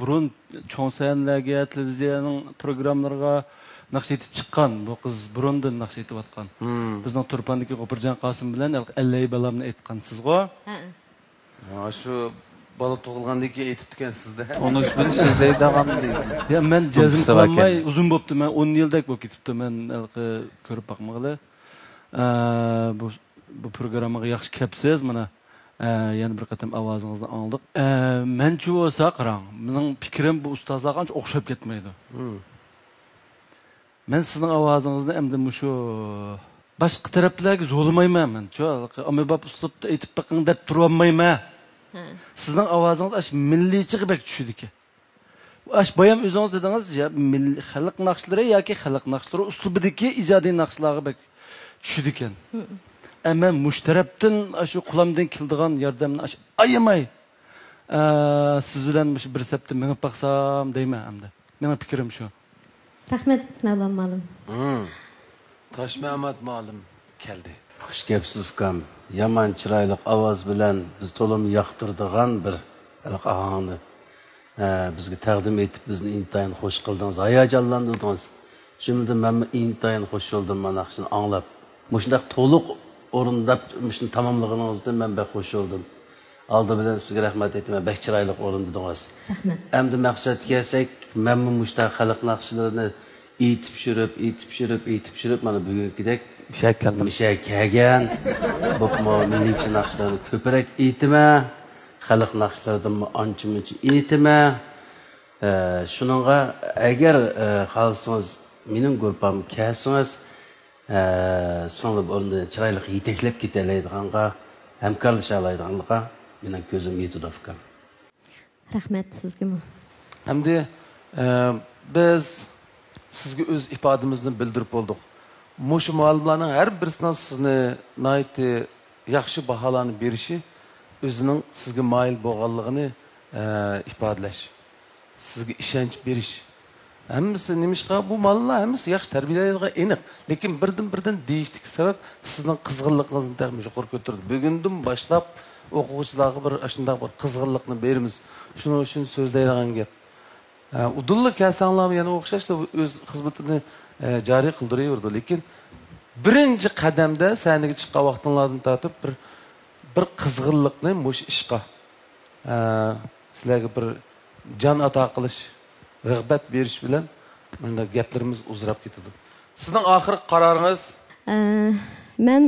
burun cho'ng sahnlarga, televiziyaning programmalariga naqsh etib chiqqan. Bu qiz burundan naqsh etayotgan. Bizning Turpandagi Qo'pirjon Qosim bilan allay balamni aytgansizgo? Shu bola tug'ilgandan keyin aytib ekansiz-da. Tonishmani sizlaydigan deydi. Ya men jazm qilmay uzun bo'pti. Men 10 yildek bo'lib ketibdi. Men ko'rib boqmag'ili. Bu programmaga yaxshi kelibsiz. Mana yana bir qatam ovozingizni oldik. Menchi bo'lsa qarang, mening fikrim bu ustozlarga ancha o'xshab ketmaydi. Men sizning ovozingizni endi shu boshqa taraflarga zo'lamayman men. Amibop uslubda aytib baqing deb turolmayman. Sizning ovozingiz ash milliychiga bek tushdi-ki. Ash bayam o'zingiz dedingiz, ya milliy xalq naqshlari yoki xalq naqshlari uslubidagi ijodiy naqshlarga bek tushdi ekan. Ama mushtarabdan shu qulamdan keldigan yordamni ayamay siz bilan bir sapda minib baqsam deyman hamda. Mening fikrim shu. Rahmat ma'lum. Toshmamat ma'lum keldi. Xush kelibsiz ukam. Yaman chiroyli ovoz bilan biz to'lim yoqtirdigan bir ohangni bizga taqdim etib bizni intayin xush qildingiz, hayajonlandingiz. Shunda men intayin xush bo'ldim mana shuni anglab. Mushundaq to'liq o'rindab shuni tamomlaganingizdan men bek xush bo'ldim. Aldı bilan sizga rahmat aytaman. Bek chiroyli o'rindadingiz. Rahmat. Endi maqsadga kelsak, men mushtaq xalq naqshlarini etib shirib mana bugünkidek mishakkagan bu milliychi naqshlarni ko'proq etma, xalq naqshlaridan ancha-muncha etma. Shuningga agar xohlasangiz mening gruppam kelsangiz, so'nglab o'rnidan chiroyli yetaklab ketalaydiganga, hamkorlasha oladiganlarga mening ko'zim yetadi ukam. Rahmat sizga. Hamda biz sizga o'z ifodamizni bildirib bo'ldik. Mushu muallimlarning har birisining sizni nayti yaxshi baholarni berishi, o'zining sizga moyil bo'lganligini ifodalash, sizga ishonch berish. Hammasi nimishqa bu muallimlar hammasi yaxshi tarbiyalaydigan aniq. Lekin birdan deyishlik sabab sizning qizg'inligingizni ham yuqori ko'tardi. Bugundan boshlab o'quvchilarga bir shunday bir qizg'inlikni beramiz. Shuning uchun so'zlaydigan gap. Udulli kasanglar yana o'xshashda o'z xizmatini joriy qildiraverdi. Lekin birinchi qadamda sahnaga chiqqan vaqtinglardan tortib bir qizg'inlikni mush ishqa sizlarga bir jon ato qilish, rag'bat berish bilan bunda gaplarimiz uzrab ketadi. Sizning oxirgi qaroringiz? Men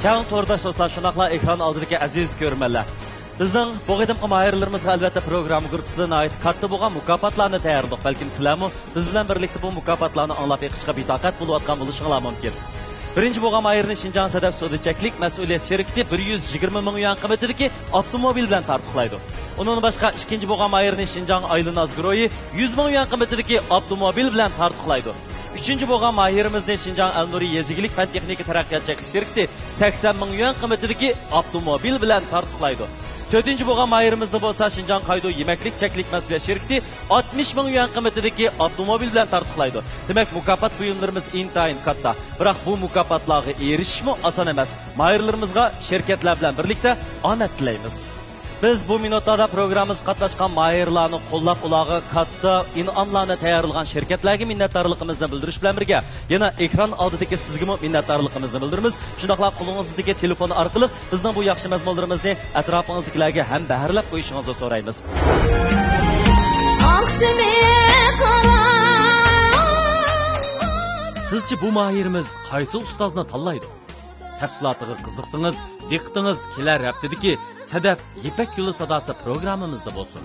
Kang to'rdosh do'stlar, shunaqla ekran oldidagi aziz ko'rmanlar. Bizning bu qadimgi mahirlarimizga albatta program guruhidan oid katta bo'lgan mukofotlarni tayyorladik. Balki sizlarmi biz bilan birlikda bu mukofotlarni anglab yiqishga betoqat bo'layotgan bo'lishinglar mumkin. Birinchi bo'lgan mayirni Şinjan Sadaf Sodichaklik mas'uliyat şirkati 120 ming yuan qiymatidagi avtomobil bilan tartiblaydi. Undan boshqa ikkinchi bo'lgan mayirni Şinjan Aylınaz Groyi 100 ming yuan qiymatidagi avtomobil bilan tartiblaydi. Üçüncü bo'lgan mayirimizni Şinjan Al-Nuri Yezigilik fan texnika taraqqiyotchilik şirkati 80 ming yuan qiymatidagi avtomobil bilan tartiblaydi. Dördüncü bo'lgan mayirimizni bo'lsa Şinjan Qaydo Yemeklik Çeklik mas'uliyat şirkati 60 ming yuan qiymatidagi avtomobil bilan tartiblaydi. Demak, mukofot buyumlarimiz intayin katta. Biroq bu mukofotlarga erishishmi oson emas. Mayirlarimizga şirkatlar bilan birlikda omad tilaymiz. Biz bu minutlarda programımız qatnaşqan mayirlarni qo'llab ularga katta in'omlarni tayyorlagan shirkatlarga minnatdorligimizni bildirish bilan birga, yana ekran oldidagi sizga minnatdorligimizni bildiramiz. Shundaqla qo'lingizdagi telefon orqali bizning bu yaxshi mazmunlarimizni atrofingizdagilarga ham bahrlab qo'yishingizni so'raymiz. Sizchi bu mayirimiz qaysi ustozni tanlaydi? Tafsilotiga qiziqsangiz, diqqatingiz kelar haftadagi Sadaf Ipak yo'li sadosi programmamizda bo'lsin.